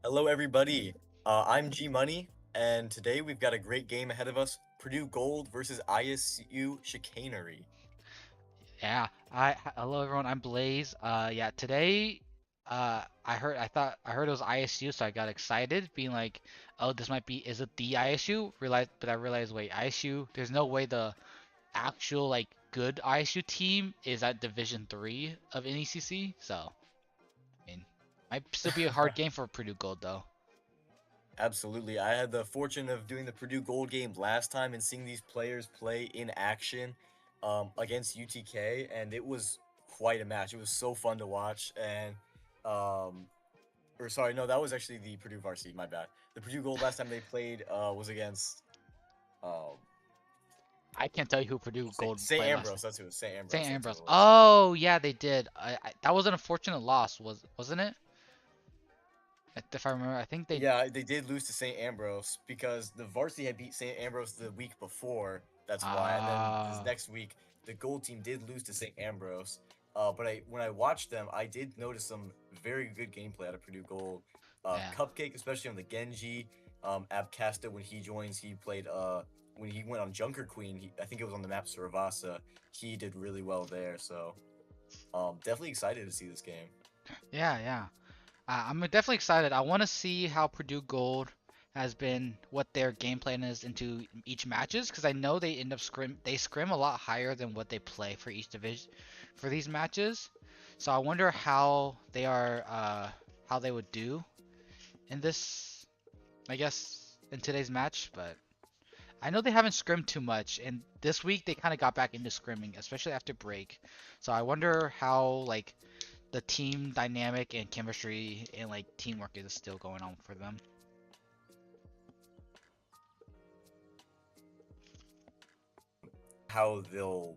Hello, everybody. I'm G Money, and today we've got a great game ahead of us. Purdue Gold versus ISU Chicanery. Hello everyone, I'm Blaze. Yeah, today I heard it was ISU, so I got excited, being like, oh, this might be is it the ISU? But I realized, wait, ISU, there's no way the actual like good ISU team is at Division 3 of NECC, so I mean, might still be a hard game for Purdue Gold though. Absolutely. I had the fortune of doing the Purdue Gold game last time and seeing these players play in action against UTK, and it was quite a match. It was so fun to watch. Um, or sorry, no, that was actually the Purdue varsity. My bad. The Purdue Gold last time they played was against um, I can't tell you who Purdue Gold St. played last Ambrose. time. That's who it was. St. St. Ambrose. That's who Ambrose. it was. Oh yeah, they did. That was an unfortunate loss, wasn't it? If I remember, I think they. Yeah, they did lose to St. Ambrose because the varsity had beat St. Ambrose the week before. That's why. And then this Ah. next week, the gold team did lose to St. Ambrose. But when I watched them, I did notice some very good gameplay out of Purdue Gold. Yeah. Cupcake, especially on the Genji. Abcasta, when he joins, he played. When he went on Junker Queen, I think it was on the map Saravasa. He did really well there. So, definitely excited to see this game. Yeah. I'm definitely excited. I want to see how Purdue Gold has been, what their game plan is into each matches, because I know they end up scrim a lot higher than what they play for each division for these matches. So I wonder how they would do in this, I guess, in today's match. But I know they haven't scrimmed too much, and this week they kind of got back into scrimming, especially after break. So I wonder how like the team dynamic and chemistry and like teamwork is still going on for them. How they'll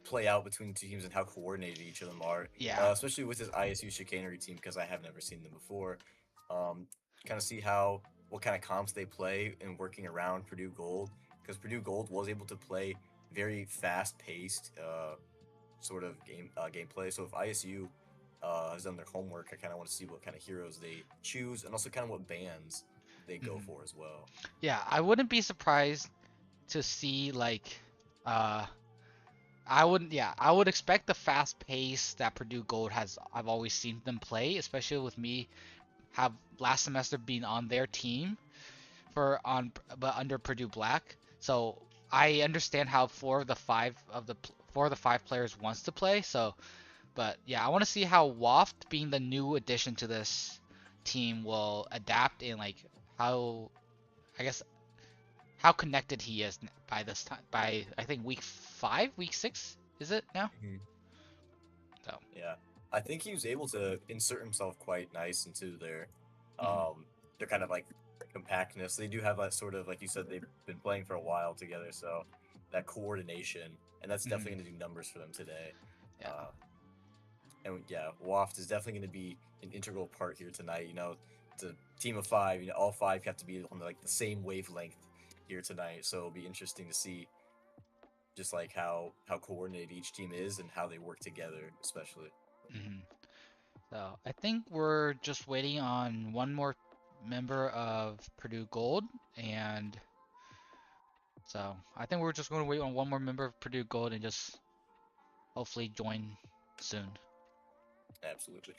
play out between the two teams and how coordinated each of them are, Yeah. especially with this ISU chicanery team because I have never seen them before. Um, kind of see how what kind of comps they play and working around Purdue Gold because Purdue Gold was able to play very fast paced sort of gameplay. So if ISU has done their homework, I kind of want to see what kind of heroes they choose and also kind of what bands they go Mhm. for as well. Yeah, I wouldn't be surprised to see like uh I wouldn't yeah, I would expect the fast pace that Purdue Gold has I've always seen them play, especially with me have last semester being on their team for on but under Purdue Black. So I understand how four of the five players wants to play. So but yeah, I want to see how Waft, being the new addition to this team, will adapt and like how I guess how connected he is by this time. By I think week 5, week 6 is it now? So. Yeah, I think he was able to insert himself quite nice into Mhm. their kind of like compactness. They do have that sort of like you said they've been playing for a while together, so that coordination, and that's Mhm. definitely going to do numbers for them today. Yeah. Uh, and yeah, Waft is definitely going to be an integral part here tonight. You know, it's a team of five. You know, all five have to be on like the same wavelength here tonight. So it'll be interesting to see just like how coordinated each team is and how they work together, especially. Mhm. So I think we're just waiting on one more member of Purdue Gold, and so I think we're just going to wait on one more member of Purdue Gold and just hopefully join soon. Absolutely.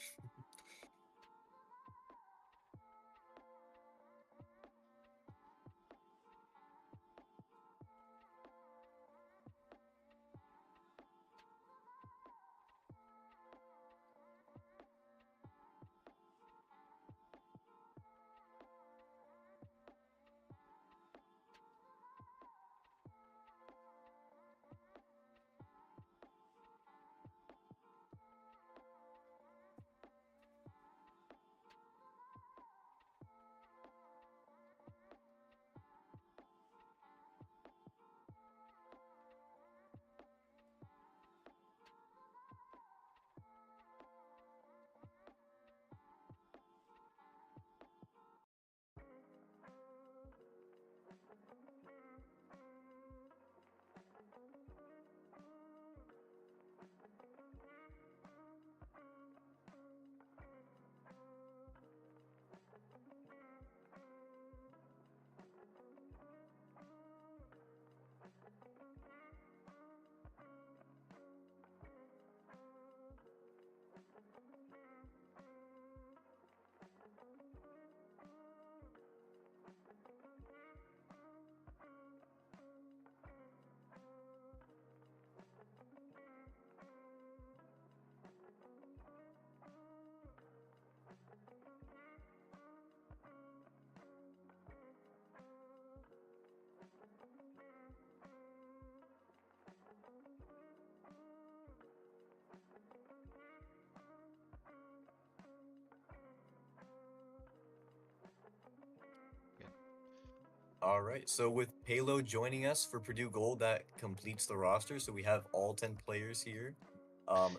All right. So with Payload joining us for Purdue Gold, that completes the roster. So we have all 10 players here,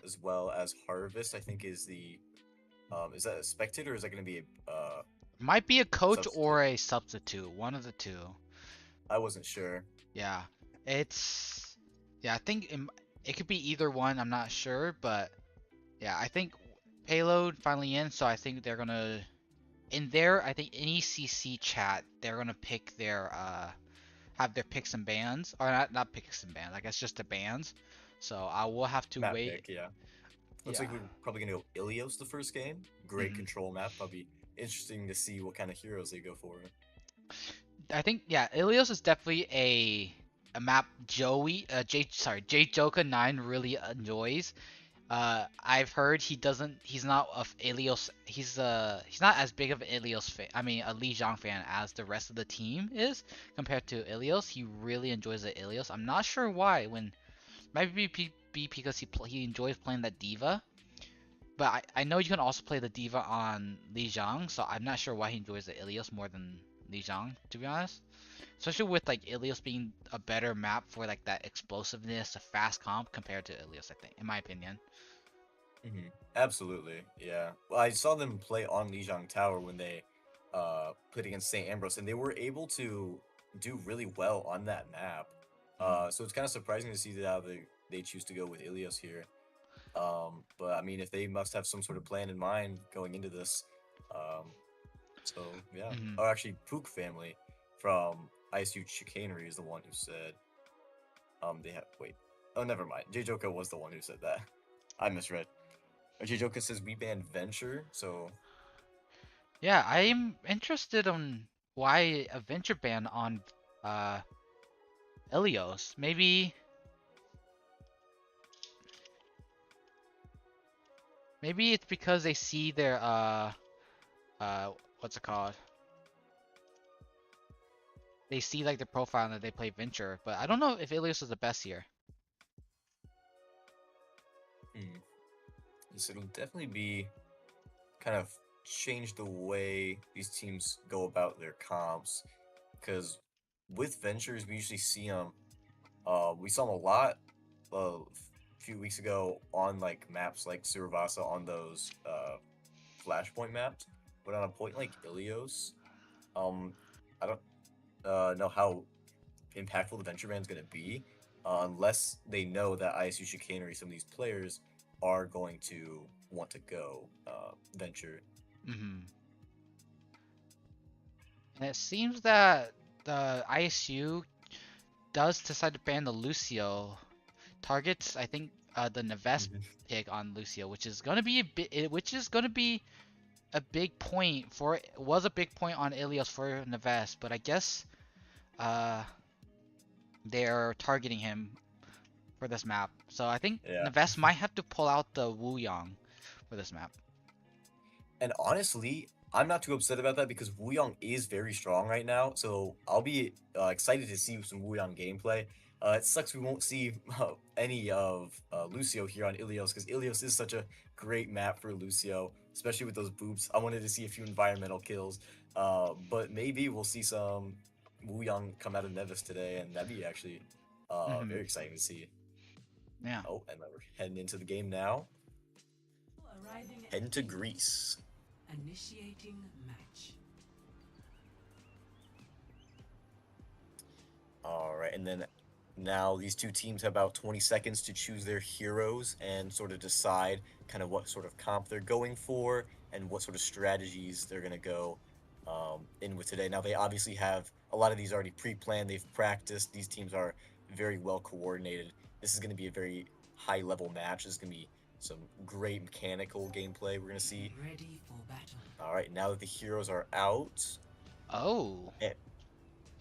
as well as Harvest. I think is that a spectator or is that going to be a Might be a coach substitute? or a substitute, one of the two. I wasn't sure. Yeah, it's yeah. I think it could be either one. I'm not sure, but yeah, I think payload finally in. So I think they're gonna in their I think NECC chat they're gonna pick their have their picks and bans or not picks and bans. I guess just the bans. So I will have to Map wait. pick, yeah. Looks Yeah. like we're probably going to go Ilios the first game. Great hmm control map. Probably interesting to see what kind of heroes they go for. I think yeah, Ilios is definitely a map J Joka 9 really enjoys. I've heard he's not of Ilios he's not as big of an Ilios fan, I mean a Li Zhang fan as the rest of the team is compared to Ilios. He really enjoys the Ilios. I'm not sure why. When maybe be because he enjoys playing that diva, but I know you can also play the diva on Li Zhang, so I'm not sure why he enjoys the Ilios more than Li Zhang, to be honest. Especially with like Ilios being a better map for like that explosiveness, a fast comp compared to Ilios, I think, in my opinion. Absolutely, yeah. Well, I saw them play on Lijiang Tower when they played against St. Ambrose, and they were able to do really well on that map. Mhm. So it's kind of surprising to see that how they choose to go with Ilios here. But I mean, if they must have some sort of plan in mind going into this, um, so yeah. Mhm. Oh, actually, Pook family from ISU Chicanery is the one who said they have wait. Oh, never mind. J Joka was the one who said that. I misread. J Joka says we banned Venture, so Yeah, I'm interested on why a venture ban on uh Ilios. Maybe it's because they see their what's it called? They see like the profile and that they play venture, but I don't know if Ilios is the best here. hmm. Yes, it'll definitely be kind of change the way these teams go about their comps. Because with Ventures, we usually see them. We saw them a lot a few weeks ago on like maps like Survasa on those Flashpoint maps, but on a point like Ilios, um, I don't know how impactful the venture ban is going to be unless they know that ISU Chicanery, some of these players are going to want to go venture. hmm And it seems that the ISU does decide to ban the Lucio targets. I think the Neves Mhm. pick on Lucio, which is gonna be a big point for was a big point on Ilios for Neves, but I guess uh they're targeting him for this map. So I think Yeah. Neves might have to pull out the Wu Yang for this map. And honestly, I'm not too upset about that because Wuyong is very strong right now. So I'll be excited to see some Wuyong gameplay. It sucks we won't see any of Lucio here on Ilios because Ilios is such a great map for Lucio, especially with those boops. I wanted to see a few environmental kills, but maybe we'll see some Wuyong come out of Nevis today, and that'd be actually hmm very exciting to see. Yeah. Oh, and we're heading into the game now. Arriving at Heading to field. Greece. Initiating match. All right, and then now these two teams have about 20 seconds to choose their heroes and sort of decide kind of what sort of comp they're going for and what sort of strategies they're going to go in with today. Now, they obviously have a lot of these already pre planned, they've practiced. These teams are very well coordinated. This is going to be a very high level match. This is going to be some great mechanical gameplay we're going to see. Ready for battle. All right, now that the heroes are out, Oh. eh,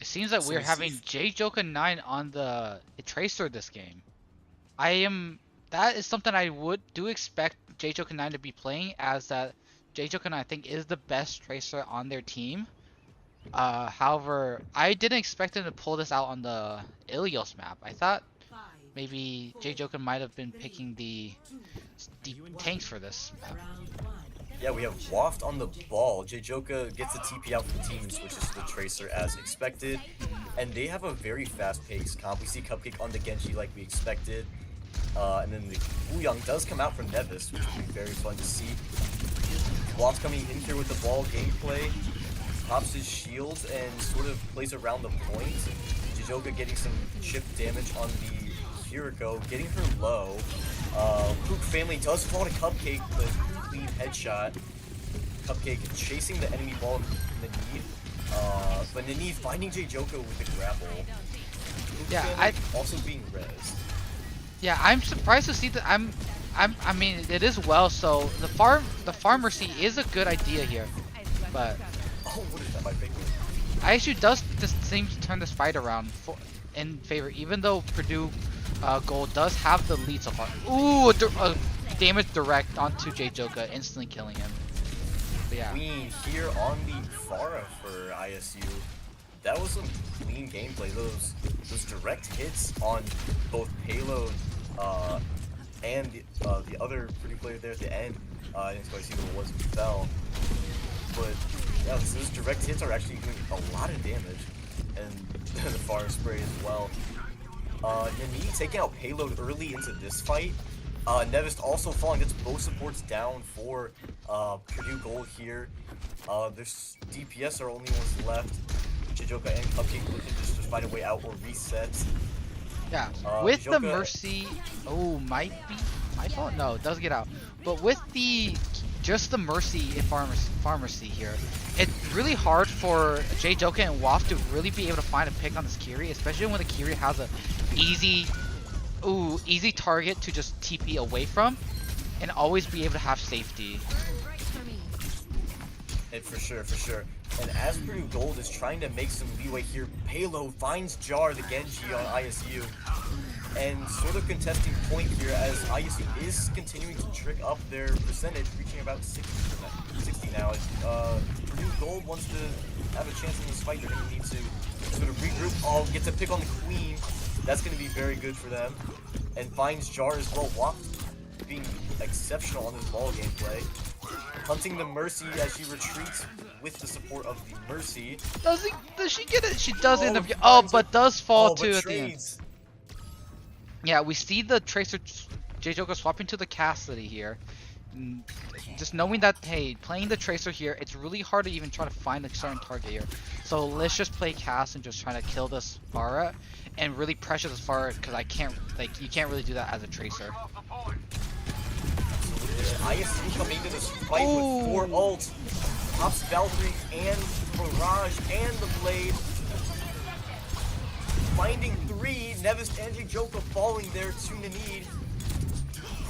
It seems that so we're we see. having J Joka 9 on the Tracer this game. I am that is something I would do expect J Joka 9 to be playing, as that J Joka 9 I think is the best Tracer on their team. However, I didn't expect him to pull this out on the Ilios map. I thought 5, maybe 4, J Joka might have been 3, picking the 2, deep 1. tanks for this map. Round 1. Yeah, we have Waft on the ball. J-Joka gets the TP out from the team and switches to the Tracer as expected. And they have a very fast-paced comp. We see Cupcake on the Genji like we expected. And then the Wuyang does come out from Nevis, which will be very fun to see. Waft coming in here with the ball gameplay. Pops his shields and sort of plays around the point. J-Joka getting some chip damage on the Kiriko, getting her low. Kook family does fall to Cupcake, but clean headshot. Cupcake chasing the enemy ball in the need. But Nini finding J-Joka with the grapple. Kook Yeah, family also being rezzed. Yeah, I'm surprised to see that. I mean, it is well. So the pharmacy is a good idea here, but Oh, what is that? My big one. ISU does just seem to turn this fight around in favor, even though Purdue Gold does have the lead so far. Ooh, a damage direct onto J-Joka, instantly killing him. But yeah. Queen here on the Pharah for ISU. That was some clean gameplay. Those direct hits on both payload and the other Purdue player there at the end. I didn't quite see who it was who fell. But yeah, those direct hits are actually doing a lot of damage. And the fire spray as well. Nani taking out payload early into this fight. Nevis also falling, gets both supports down for Purdue Gold here. Their DPS are only ones left. J-Joka and Cupcake looking to just find a way out or reset. Yeah, with the J-Joka Mercy, oh, might be my fault. No, it does get out. But with just the Mercy in pharmacy here, it's really hard for J-Joka and Waft to really be able to find a pick on this Kiri, especially when the Kiri has a easy target to just TP away from, and always be able to have safety. For sure. And as Purdue Gold is trying to make some leeway here, Payload finds Jar, the Genji on ISU, and sort of contesting point here as ISU is continuing to trick up their percentage, reaching about 60%, 60 now. Purdue Gold wants to have a chance in this fight. They're going to need to sort of regroup. Oh, get to pick on the Queen. That's going to be very good for them. And finds Jar as well. Waft being exceptional on this ball gameplay. Hunting the Mercy as she retreats with the support of the Mercy. Does she get it? She does end up. Oh, but does fall too at the end. Yeah, we see the Tracer J-Joka swapping to the Cassidy here. Just knowing that, hey, playing the Tracer here, it's really hard to even try to find a certain target here. So let's just play Cass and just try to kill this Pharah and really pressure this Pharah, because you can't really do that as a Tracer. ISU coming into this fight with 4 ults. Pops Valkyrie and Barrage and the Blade. Finding 3, Nevis and J-Joka falling there to Nanid.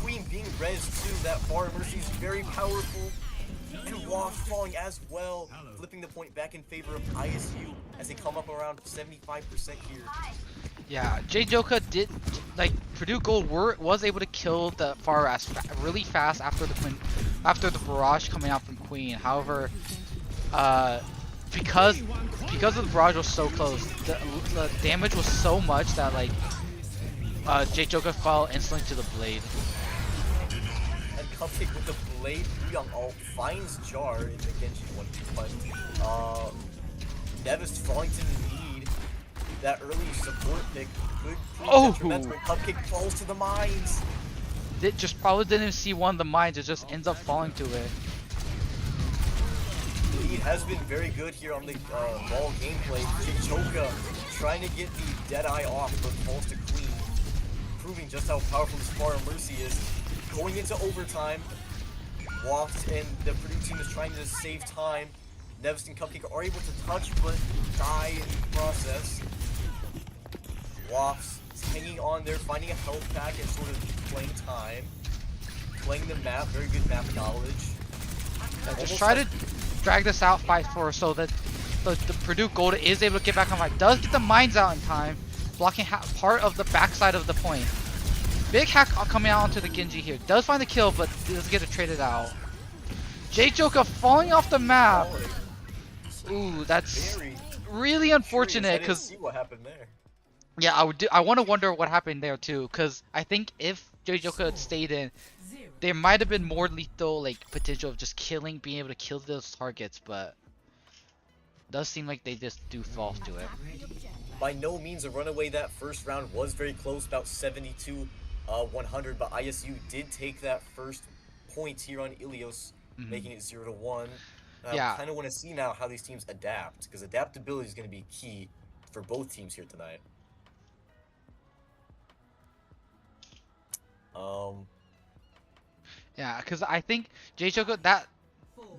Queen being rezzed too, that far Mercy is very powerful. And Waft falling as well, flipping the point back in favor of ISU as they come up around 75% here. Yeah, J-Joka did, Purdue Gold was able to kill the Pharah really fast after the barrage coming out from Queen. However, because the barrage was so close, the damage was so much that J-Joka fell instantly to the Blade. And Cupcake with the Blade, Young ult finds Jar in the Genji 1v fight. Nevis falling to the need. That early support pick could prove detrimental when Cupcake falls to the mines. It just probably didn't see one of the mines, it just ends up falling to it. Lead has been very good here on the ball gameplay. J-Joka trying to get the Deadeye off, but falls to Queen, proving just how powerful this Far Mercy is. Going into overtime, Waft and the Purdue team is trying to save time. Nevis and Cupcake are able to touch, but die in the process. Waft hanging on there, finding a health pack and sort of playing time. Playing the map, very good map knowledge. Just try to drag this out fight for so that the Purdue Gold is able to get back on fight. Does get the mines out in time, blocking part of the backside of the point. Big hack coming out onto the Genji here. Does find the kill, but doesn't get it traded out. J-Joka falling off the map. Ooh, that's really unfortunate because see what happened there. Yeah, I want to wonder what happened there too, because I think if J-Joka had stayed in, there might have been more lethal like potential of just being able to kill those targets, but does seem like they just do fall to it. By no means a runaway. That first round was very close, about 72-100, but ISU did take that first point here on Ilios, making it 0-1. I Yeah. kind of want to see now how these teams adapt, because adaptability is going to be key for both teams here tonight. Yeah, because I think J-Choco, that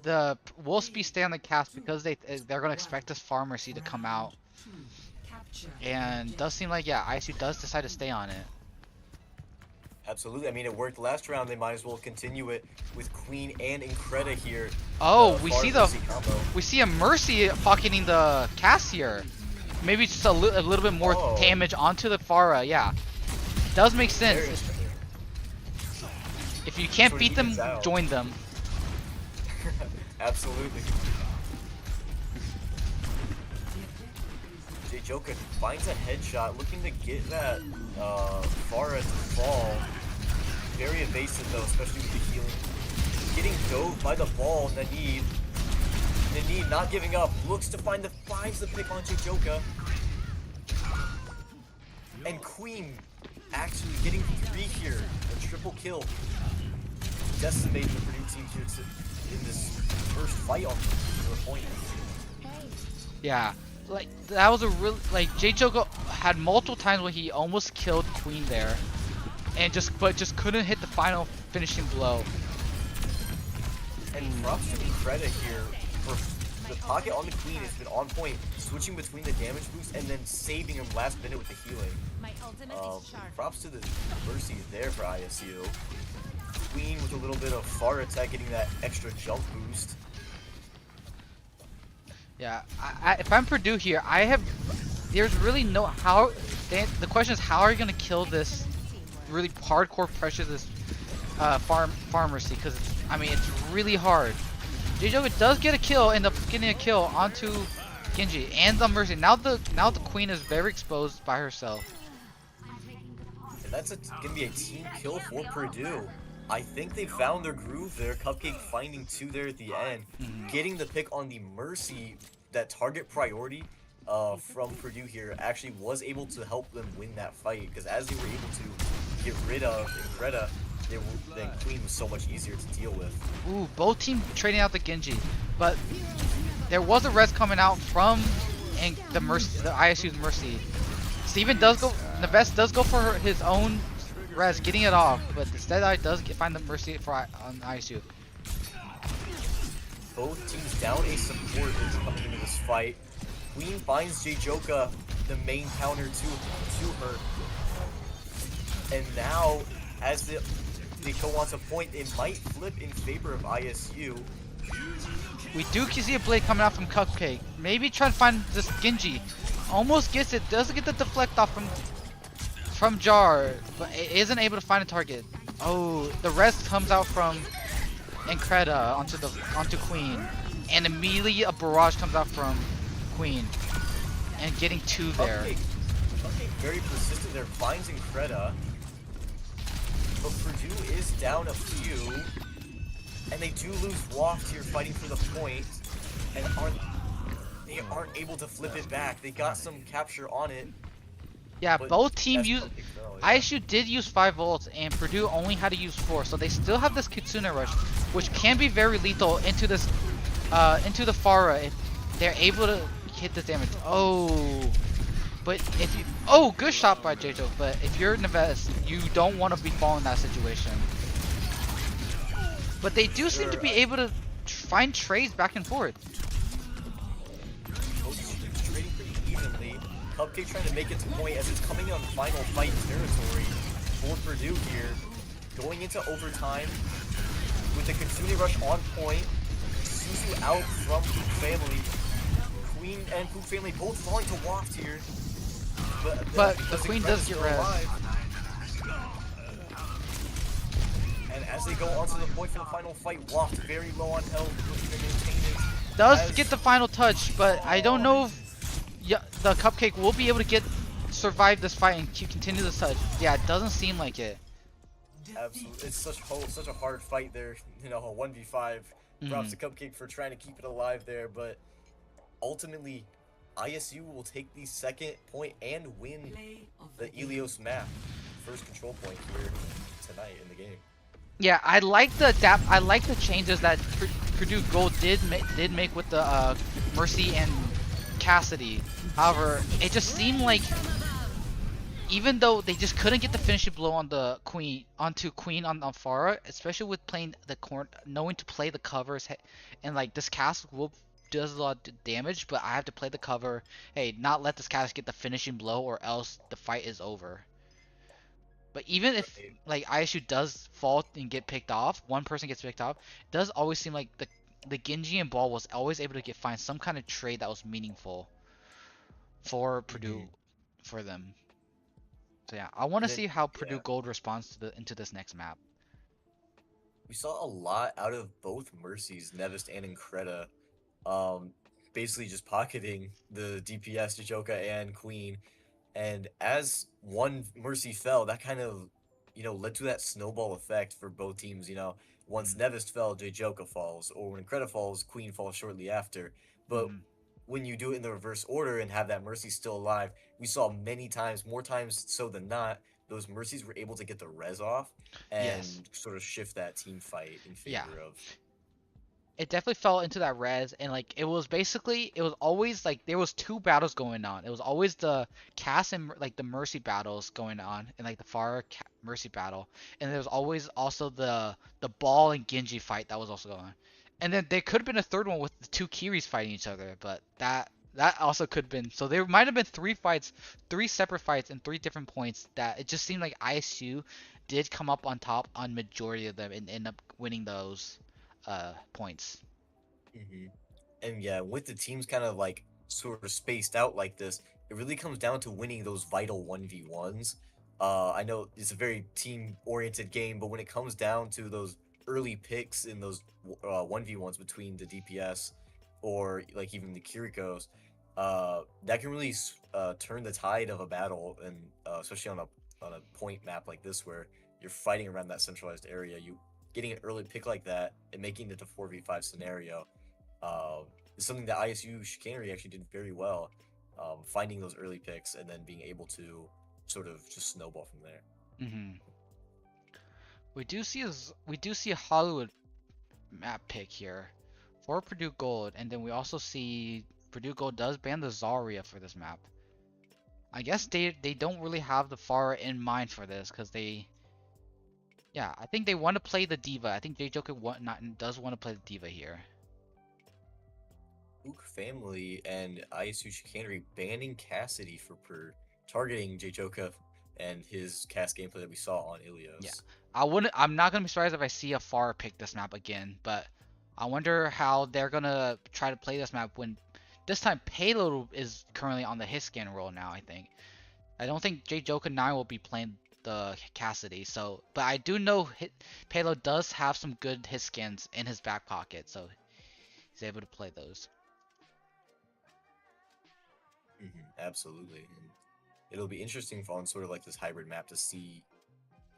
the Wolfspeed stay on the cast because they're gonna expect this Pharmacy to come out, and does seem like ISU does decide to stay on it. Absolutely. I mean, it worked last round. They might as well continue it with Queen and Increda here. Oh, we see a Mercy pocketing the cast here. Maybe just a little bit more damage onto the Pharah. Yeah, does make sense. If you can't beat them, join them. Absolutely. J-Joker finds a headshot, looking to get that Pharah to fall. Very evasive though, especially with the healing. Getting dove by the ball, Nanid. Nanid not giving up, looks to finds the pick on J-Joker. And Queen actually getting 3 here, a triple kill. Decimating the Purdue team here in this first fight on the point. Yeah, like that was a real J-Choco had multiple times when he almost killed Queen there, and just couldn't hit the final finishing blow. And props to Increda here for the pocket on the Queen has been on point, switching between the damage boost and then saving him last minute with the healing. Props to the Mercy there for ISU. Queen with a little bit of Pharah attack, getting that extra jump boost. Yeah, if I'm Purdue here, there's really no how. The question is, how are you gonna kill this really hardcore pressure this Pharmacy? Because I mean, it's really hard. J-Joker does get a kill, end up getting a kill onto Genji and the Mercy. Now the Queen is very exposed by herself. And that's gonna be a team kill for Purdue. I think they found their groove there. Cupcake finding 2 there at the end. Getting the pick on the Mercy, that target priority from Purdue here actually was able to help them win that fight. Because as they were able to get rid of Increda, then Queen was so much easier to deal with. Ooh, both teams trading out the Genji. But there was a res coming out from the ISU's Mercy. Steven does go, Neves does go for his own res, getting it off, but the Deadeye does find the Mercy on ISU. Both teams down a support is coming into this fight. Queen finds J-Joka, the main counter to her. And now, as they go on to point, it might flip in favor of ISU. We do see a blade coming out from Cupcake. Maybe try to find this Genji. Almost gets it, doesn't get the deflect off from Jar, but it isn't able to find a target. Oh, the rest comes out from Increda onto Queen, and immediately a barrage comes out from Queen, and getting 2 there. Okay, very persistent there, finds Increda, but Purdue is down a few, and they do lose Waft here fighting for the point, and they aren't able to flip it back. They got some capture on it. Yeah, both teams use. ISU did use 5 volts, and Purdue only had to use 4, so they still have this Kitsune Rush, which can be very lethal into this, into the Pharah if they're able to hit this damage. Oh, but if you, good shot by J-Jo, but if you're Neves, you don't want to be falling in that situation. But they do seem to be able to find trades back and forth. Trading pretty evenly. Cupcake trying to make it to point as it's coming on final fight territory for Purdue here. Going into overtime with the Kitsune Rush on point. Suzu out from Poop Family. Queen and Poop Family both falling to Waft here. But the Queen does get res. And as they go onto the point for the final fight, Waft very low on health, looking to maintain it. Does get the final touch, but I don't know if the Cupcake will be able to survive this fight and continue this touch. Yeah, it doesn't seem like it. Absolutely, it's such a hard fight there. You know, a 1v5. Props to Cupcake for trying to keep it alive there, but ultimately, ISU will take the second point and win Play of the game. Elios map. First control point here tonight in the game. Yeah, I like the I like the changes that Purdue Gold did make with the Mercy and Cassidy. However, it just seemed like even though they just couldn't get the finishing blow on the Queen on Pharah, especially with playing the corn, knowing to play the covers, and like this cast will does a lot of damage, but I have to play the cover. Hey, not let this cast get the finishing blow, or else the fight is over. But even if Right. like ISU does fall and get picked off, one person gets picked off, it does always seem like the Genji and Ball was always able to find some kind of trade that was meaningful for Purdue for them. So yeah, I want to And then, see how yeah, Purdue Gold responds to into this next map. we saw a lot out of both Mercies, Nevist and Increda. Um, basically just pocketing the DPS, Jojoka and Queen. And as one Mercy fell, that kind of, led to that snowball effect for both teams. Once Mm-hmm. Nevist fell, Jojoka falls, or when Creta falls, Queen falls shortly after. But Mm-hmm. when you do it in the reverse order and have that Mercy still alive, we saw many times, more times so than not, those Mercies were able to get the res off Yes. and sort of shift that team fight in Yeah. favor of. It definitely fell into that res, and like it was always like there was two battles going on. It was always the Cass and like the Mercy battles going on, and like the Mercy battle, and there was always also the Ball and Genji fight that was also going on. And then there could have been a third one with the two Kiris fighting each other, but that also could have been. So there might have been three separate fights in three different points that it just seemed like ISU did come up on top on majority of them and end up winning those points. hmm And yeah, with the teams kind of like sort of spaced out like this, it really comes down to winning those vital 1v1s. I know it's a very team oriented game, but when it comes down to those early picks in those 1v1s between the DPS or like even the Kirikos, that can really turn the tide of a battle, and especially on a point map like this where you're fighting around that centralized area, you getting an early pick like that and making it a 4v5 scenario is something that ISU Chicanery actually did very well, finding those early picks and then being able to sort of just snowball from there. Hmm. We do see a Hollywood map pick here for Purdue Gold, and then we also see Purdue Gold does ban the Zarya for this map. I guess they don't really have the Pharah in mind for this because I think they want to play the Diva. I think does want to play the Diva here. Ook family and ISU Chicanery banning Cassidy for targeting Jojoka and his cast gameplay that we saw on Ilios. Yeah. I'm not gonna be surprised if I see a Pharah pick this map again, but I wonder how they're gonna try to play this map when this time Payload is currently on the hit scan role now. I don't think Joker 9 will be playing the Cassidy. So, but I do know Payload does have some good hit scans in his back pocket, so he's able to play those. Absolutely. And it'll be interesting on sort of like this hybrid map to see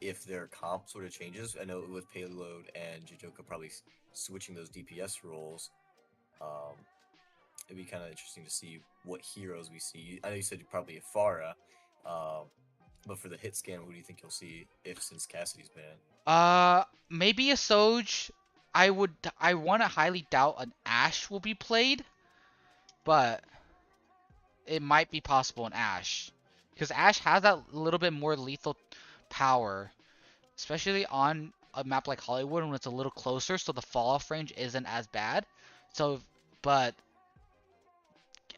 if their comp sort of changes. I know with Payload and Jojoka probably switching those DPS roles, um, it'd be kind of interesting to see what heroes we see. I know you said probably a Pharah, but for the hit scan, who do you think you'll see if since Cassidy's banned? Maybe a Soj. I want to highly doubt an Ashe will be played, but it might be possible in Ashe. Because Ashe has that little bit more lethal power, especially on a map like Hollywood when it's a little closer, so the fall off range isn't as bad. So, but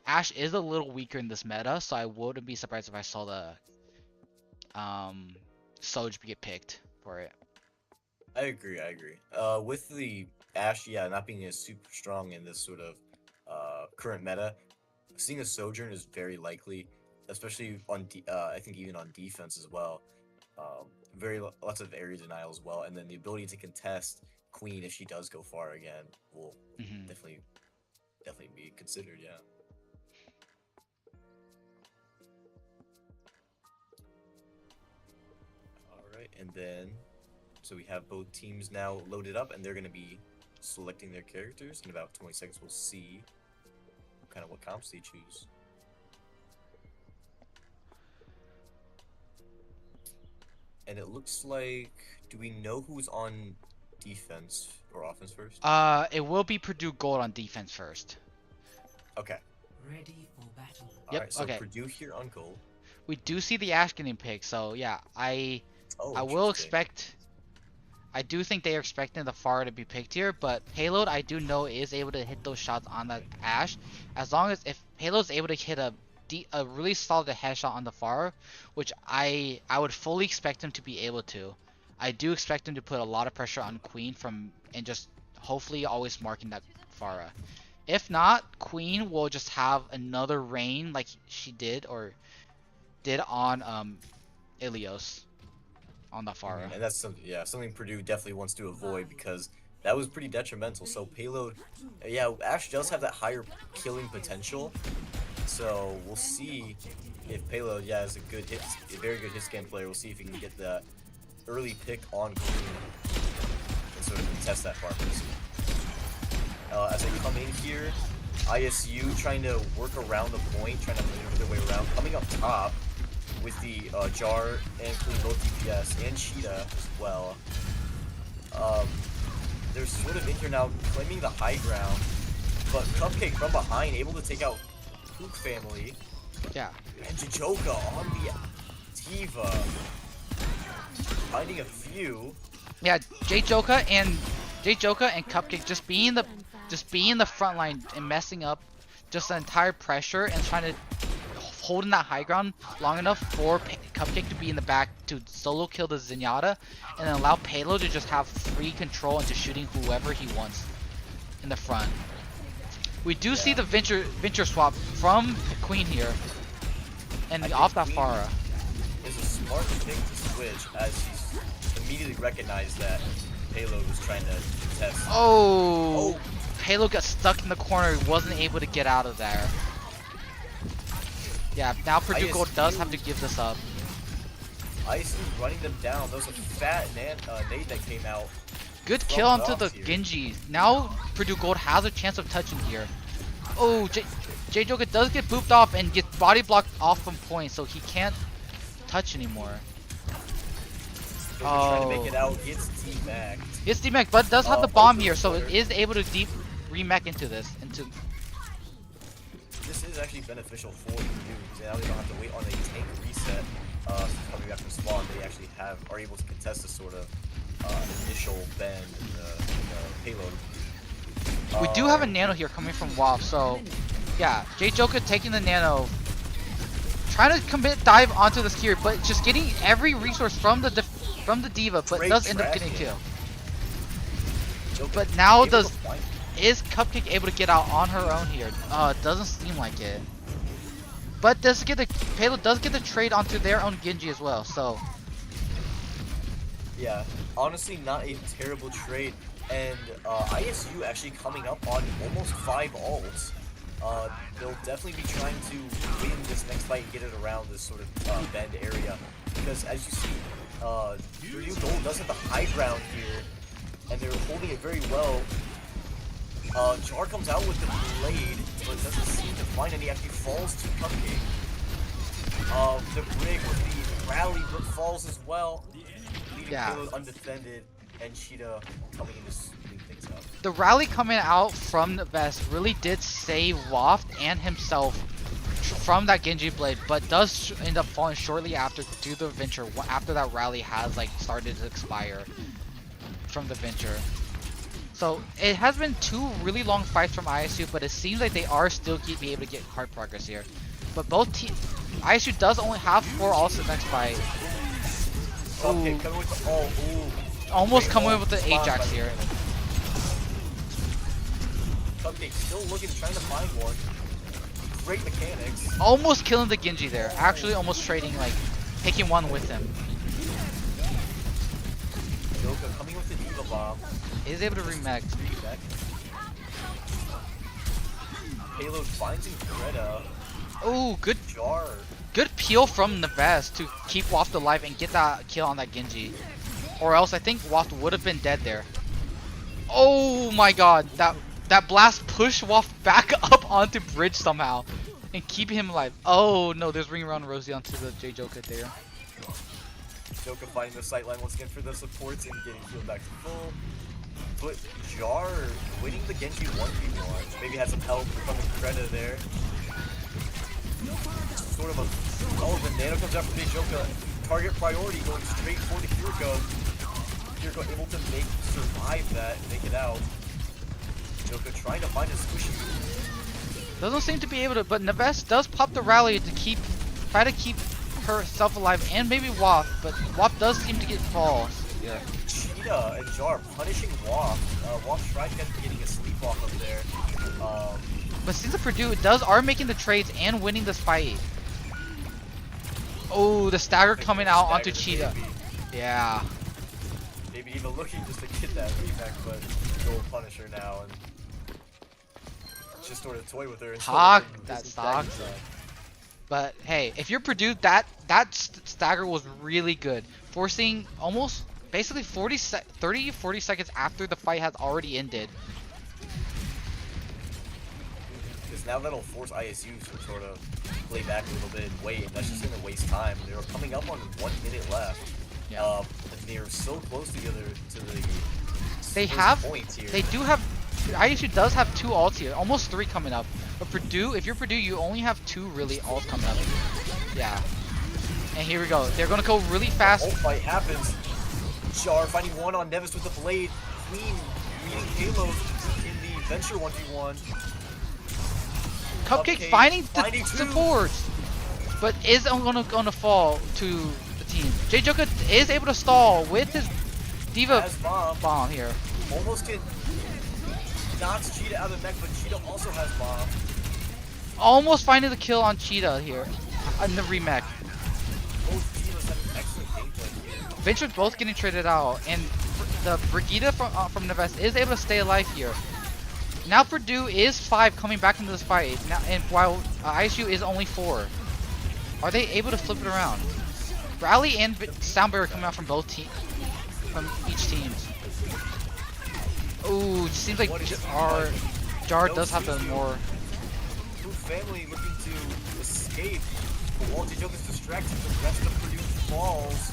Ashe is a little weaker in this meta, so I wouldn't be surprised if I saw the Soj get picked for it. I agree. With the Ashe, yeah, not being as super strong in this sort of current meta, seeing a Sojourn is very likely, especially on I think even on defense as well. Lots of area denial as well, and then the ability to contest Queen if she does go far again will Mm-hmm. definitely be considered. Yeah. All right, and then So we have both teams now loaded up, and they're going to be selecting their characters. In about 20 seconds, we'll see kind of what comps they choose. And it looks like, do we know who's on defense or offense first? It will be Purdue Gold on defense first. Okay. Ready for battle. Yep, Alright, so okay. Purdue here on gold. We do see the Ash getting picked, so yeah, I will Interesting. expect. I do think they are expecting the Pharah to be picked here, but Payload I do know is able to hit those shots on that Ash, as long as if Payload's able to hit a really solid headshot on the Pharah, which I would fully expect him to be able to. I do expect him to put a lot of pressure on Queen and just hopefully always marking that Pharah. If not, Queen will just have another rain like she did on Ilios on the Pharah. And that's something Purdue definitely wants to avoid because that was pretty detrimental. So Payload, yeah, Ash does have that higher killing potential. So we'll see if Payload, has a very good hit scan player. We'll see if he can get that early pick on Queen and sort of contest that far. As they come in here, ISU trying to work around the point, trying to maneuver their way around, coming up top with the Jar and Queen both DPS and Cheetah as well. They're sort of in here now claiming the high ground, but Cupcake from behind able to take out Pook family. Yeah. And Jijoka on the Diva. Finding a few. Yeah, J-Joka and Cupcake just being the front line and messing up just the entire pressure and trying to holding that high ground long enough for Cupcake to be in the back to solo kill the Zenyatta and then allow Payload to just have free control into shooting whoever he wants in the front. We do see the venture swap from Queen here and off that Pharah. Is a smart thing to switch as he's immediately recognized that Payload was trying to test. Oh! Payload got stuck in the corner, wasn't able to get out of there. Yeah, now Purdue Gold does have to give this up. ISU running them down. There was a fat nade that came out. Good kill onto the Genji. Now Purdue Gold has a chance of touching here. Oh, J-Joka does get booped off and gets body blocked off from point, so he can't touch anymore. Trying to make it out. Gets D-Mac. It's D-Mac, but does have the bomb here, so it is able to deep remech into this. This is actually beneficial for Purdue because now they don't have to wait on a tank reset. Coming back from spawn, they actually are able to contest this sort of initial bend in the payload. We do have a nano here coming from WAF, so yeah, J-Joka taking the nano, trying to dive onto this here, but just getting every resource from the Diva, but does end up getting a kill. But now is Cupcake able to get out on her own here? It doesn't seem like it. But Payload does get the trade onto their own Genji as well, so. Yeah, honestly not a terrible trade. And ISU actually coming up on almost 5 ults. They'll definitely be trying to win this next fight and get it around this sort of bend area. Because as you see, Purdue Gold does have the high ground here, and they're holding it very well. Jar comes out with the blade, but doesn't seem to find any. Actually falls to Cupcake. The Brig with the rally falls as well. Leaving Payload undefended, and Cheetah coming in to sweep things up. The rally coming out from the Vest really did save Waft and himself from that Genji blade, but does end up falling shortly after to the Venture after that rally has started to expire from the Venture. So it has been 2 really long fights from ISU, but it seems like they are still be able to get hard progress here. But both teams, ISU does only have 4 ults in the next fight. Okay, coming with the almost coming with the Ajax here. Cupcake still looking, trying to find one. Great mechanics. Almost killing the Genji there. Actually almost trading, taking one with him. Joka coming with the Diva Bomb. He's able to remech. Payload finds Greta. Oh, good Jar. Good peel from Neves to keep Waft alive and get that kill on that Genji. or else I think Waft would have been dead there. Oh my god, that blast pushed Waft back up onto bridge somehow and keeping him alive. Oh no, there's Ring Around Rosie onto the J Joker there. Joker finding the sight line once again for the supports and getting healed back to full. But Jar winning the Genji 1v1. Maybe has some help from Kreda there. Sort of a... Oh, the nano comes out from J Joker. Target priority going straight for the Kiriko. Kiriko able to survive that and make it out. Joker trying to find a squishy. Doesn't seem to be able to, but Neves does pop the rally to try to keep herself alive and maybe Waft, but Waft does seem to get falls. Yeah. Cheetah and Jar punishing Waft. Waft tried getting a sleepwalk up there. But since the Purdue are making the trades and winning this fight. Oh, the stagger coming out onto Cheetah. Yeah. Maybe even looking just to get that feedback, but go punish her now and just sort of toy with her. Talk that stock. But hey, if you're Purdue, that stagger was really good, forcing almost basically 40 seconds after the fight has already ended. Because now that'll force ISU to sort of play back a little bit and wait, and that's just going to waste time. They're coming up on 1 minute left. Yeah. And they're so close together to the They have, points here. they do have, ISU does have 2 ults here, almost 3 coming up. But Purdue, if you're Purdue, you only have 2 really ults coming up. Yeah. And here we go. They're going to go really fast. Ult fight happens. Jar finding one on Nevis with the blade. Queen meeting Halo in the Venture 1v1. Cupcake finding finding the boards, but is gonna fall to the team. J Joker is able to stall with his Diva Has bomb here. Almost can knocks Cheetah out of the mech, but Cheetah also has bomb. Almost finding the kill on Cheetah here in the remake. Both Divas have excellent gameplay here. Venture's both getting traded out, and the Brigida from Neves is able to stay alive here. Now Purdue is 5 coming back into this fight, now, and while ISU is only 4. Are they able to flip it around? Rally and Sound Barrier coming out from both teams, from each team. Ooh, it seems like Jar does have the more. Who family looking to escape? While J Joker's distracted, the rest of Purdue falls.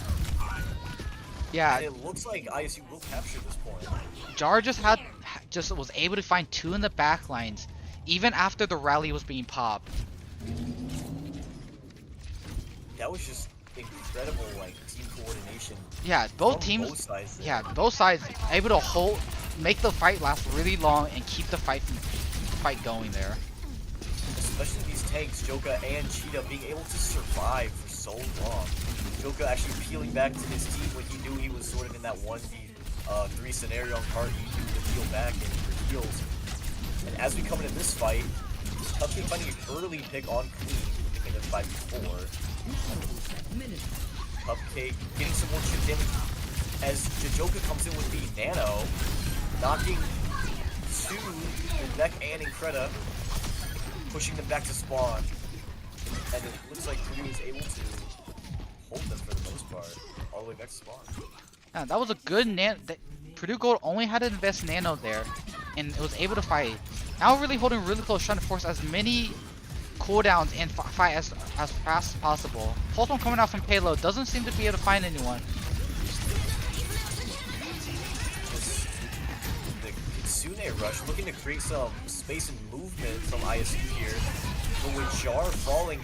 Yeah. And it looks like ISU will capture this point. Jar just was able to find 2 in the back lines, even after the rally was being popped. That was just incredible, like, team coordination. Yeah, both teams. Both sides. Yeah, both sides able to make the fight last really long and keep the fight going there. Especially these tanks, Joka and Cheetah being able to survive for so long. Joka actually peeling back to his team when he knew he was sort of in that 1v3 scenario on card. He knew to peel back and for heals. And as we come into this fight, Cupcake finding an early pick on Queen, picking it 5v4. Cupcake getting some more chip damage as Jajoka comes in with the nano, knocking 2 in Mech and Increda, pushing them back to spawn. And it looks like Purdue is able to hold them for the most part, all the way back to spawn. Yeah, that was a good Purdue Gold only had to invest nano there, and it was able to fight. Now really holding really close, trying to force as many cooldowns and fight as fast as possible. Pulse one coming out from payload, doesn't seem to be able to find anyone. The Kitsune rush, looking to create some space and movement from ISU here, but with Jar falling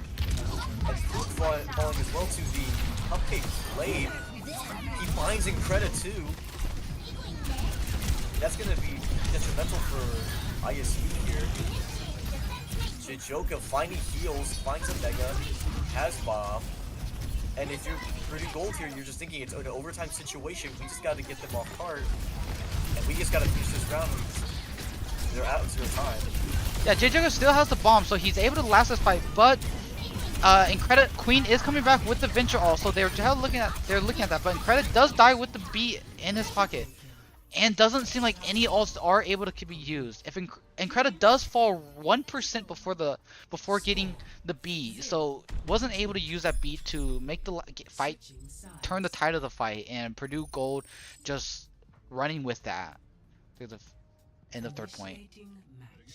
and Fruit falling as well to the Cupcake blade, he finds Increda too. That's going to be detrimental for ISU here. Jijoka finding heals, finds a Mega, has bomb, and if you're Purdue Gold here, you're just thinking it's an overtime situation. We just got to get them off cart, and we just got to finish this round. They're out of 0 time. Yeah, Jijoka still has the bomb, so he's able to last this fight, but Increda Queen is coming back with the Venture also. They're looking at that, but Increda does die with the B in his pocket. and doesn't seem like any ults are able to be used. If Increda does fall 1% before getting the B, so wasn't able to use that B to make the fight turn the tide of the fight, and Purdue Gold just running with that through the end of third point.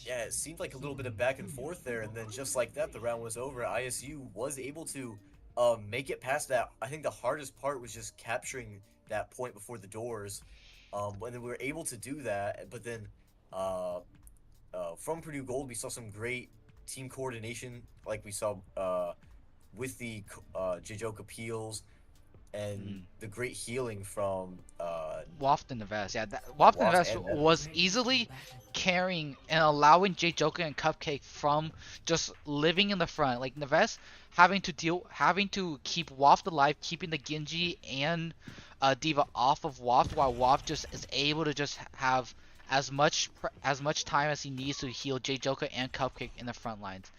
Yeah, it seemed like a little bit of back and forth there, and then just like that, the round was over. ISU was able to make it past that. I think the hardest part was just capturing that point before the doors. When we were able to do that, but then from Purdue Gold, we saw some great team coordination, like we saw with the Jijoka peels and the great healing from Waft in the Vest. Yeah, Waft in the Vest and was easily carrying and allowing J Joker and Cupcake from just living in the front. Like Neves having to keep Waft alive, keeping the Genji and Diva off of Waft, while Waft just is able to just have as much time as he needs to heal J Joker and Cupcake in the front lines.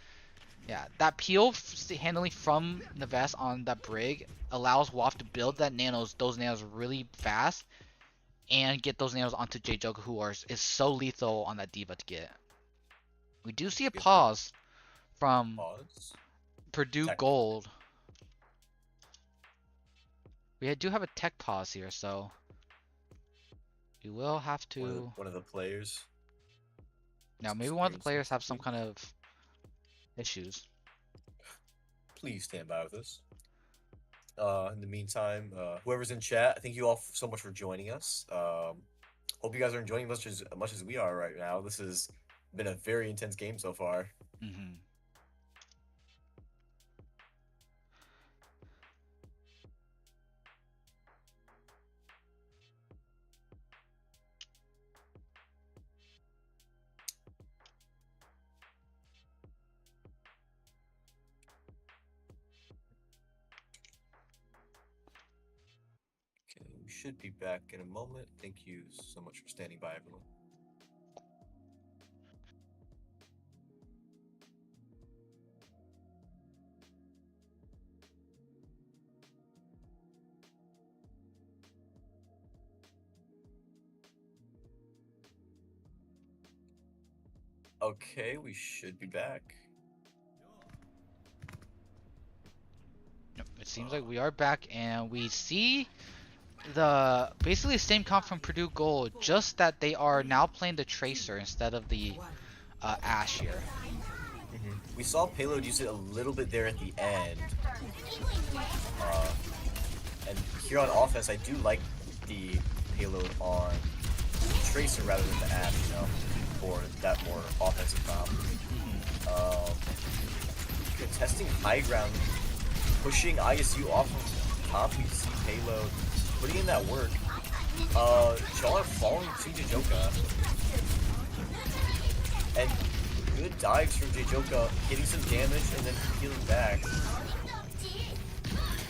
Yeah, that peel handling from Neves on that Brig allows Waft to build those nanos really fast, and get those nanos onto J Joker, who is so lethal on that Diva to get. We do see a pause from Purdue Gold. We do have a tech pause here, so we will have to. One of the players. Now, maybe one of the players have some kind of issues. Please stand by with us. In the meantime, whoever's in chat, thank you all so much for joining us. Hope you guys are enjoying as much as we are right now. This has been a very intense game so far. Mm-hmm. We should be back in a moment. Thank you so much for standing by, everyone. Okay, we should be back. Yep, it seems like we are back, and we see basically the same comp from Purdue Gold, just that they are now playing the Tracer instead of the Ashe here. We saw Payload use it a little bit there at the end. And here on offense, I do like the Payload on Tracer rather than the Ashe, for that more offensive comp. Contesting high ground, pushing ISU off of top, we see Payload putting in that work. Jar falling to Jijoka. And good dives from Jijoka, getting some damage and then healing back.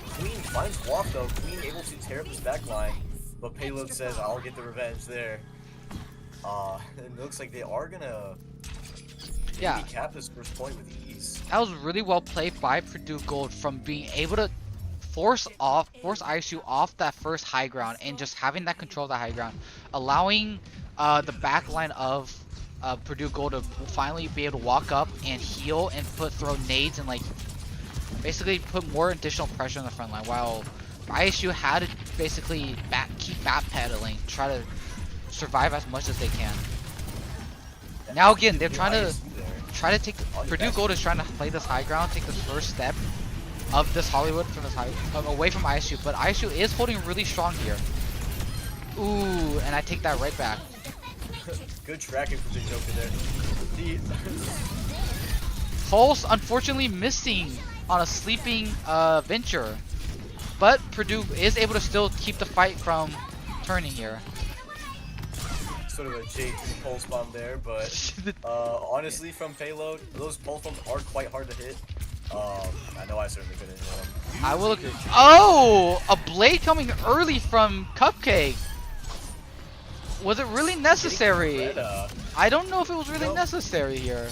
Queen finds Waft though. Queen able to tear up his backline, but Payload says, I'll get the revenge there. It looks like they are gonna cap this first point with ease. That was really well played by Purdue Gold from being able to force ISU off that first high ground and just having that control of the high ground, allowing the backline of Purdue Gold to finally be able to walk up and heal and throw nades and like basically put more additional pressure on the front line, while ISU had to basically keep backpedaling, try to survive as much as they can. Now again, they're trying to take Purdue Gold is trying to play this high ground, take this first step of this Hollywood from this away from ISU, but ISU is holding really strong here. Ooh, and I take that right back. Good tracking from the Joker there. Pulse unfortunately missing on a sleeping Venture, but Purdue is able to still keep the fight from turning here. Sort of a J3 pulse bomb there, but honestly, from Payload, those pulse bombs are quite hard to hit. I know I certainly couldn't hit them. I will agree. Oh, a blade coming early from Cupcake. Was it really necessary? I don't know if it was really necessary here.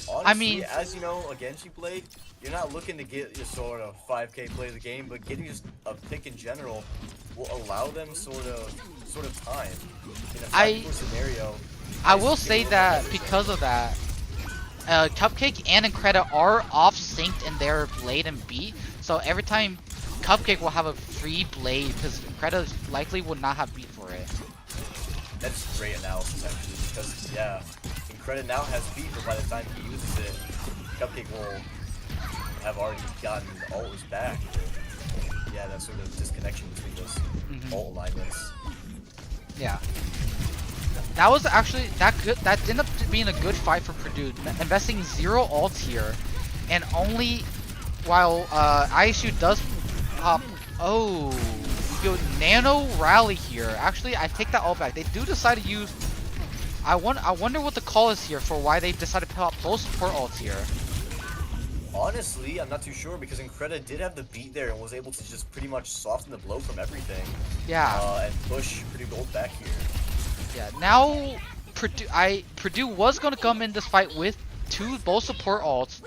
Honestly, I mean, as you know, a Genji blade, you're not looking to get your sort of 5k play of the game, but getting just a pick in general will allow them sort of time in a I 5v4 scenario. I ISU will can say look that ahead of because them. of that, Cupcake and Increda are off synced in their blade and beat. So every time Cupcake will have a free blade because Increda likely would not have beat for it. That's great analysis actually, because yeah, Incredible now has beat, but by the time he uses it, Cupcake will have already gotten all his back. And, yeah, that sort of disconnection between those ult alignments. Yeah. That was actually that ended up being a good fight for Purdue, investing 0 ults here, and only while ISU does pop. Oh, yo, Nano rally here. Actually, I take that all back. They do decide to use. I wonder what the call is here for why they decided to pop both support ults here. Honestly, I'm not too sure because Incredible did have the beat there and was able to just pretty much soften the blow from everything. Yeah. And push Purdue Gold back here. Yeah. Now Purdue was gonna come in this fight with both support ults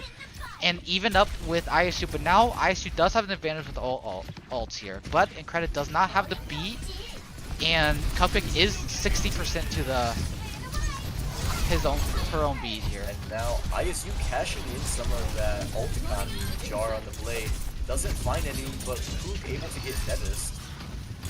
and even up with ISU, but now ISU does have an advantage with all ults here. But Incredible does not have the beat, and Cupcake is 60% to her own beat here. And now ISU cashing in some of that ult economy jar on the blade. Doesn't find any, but Poop able to get Nevis.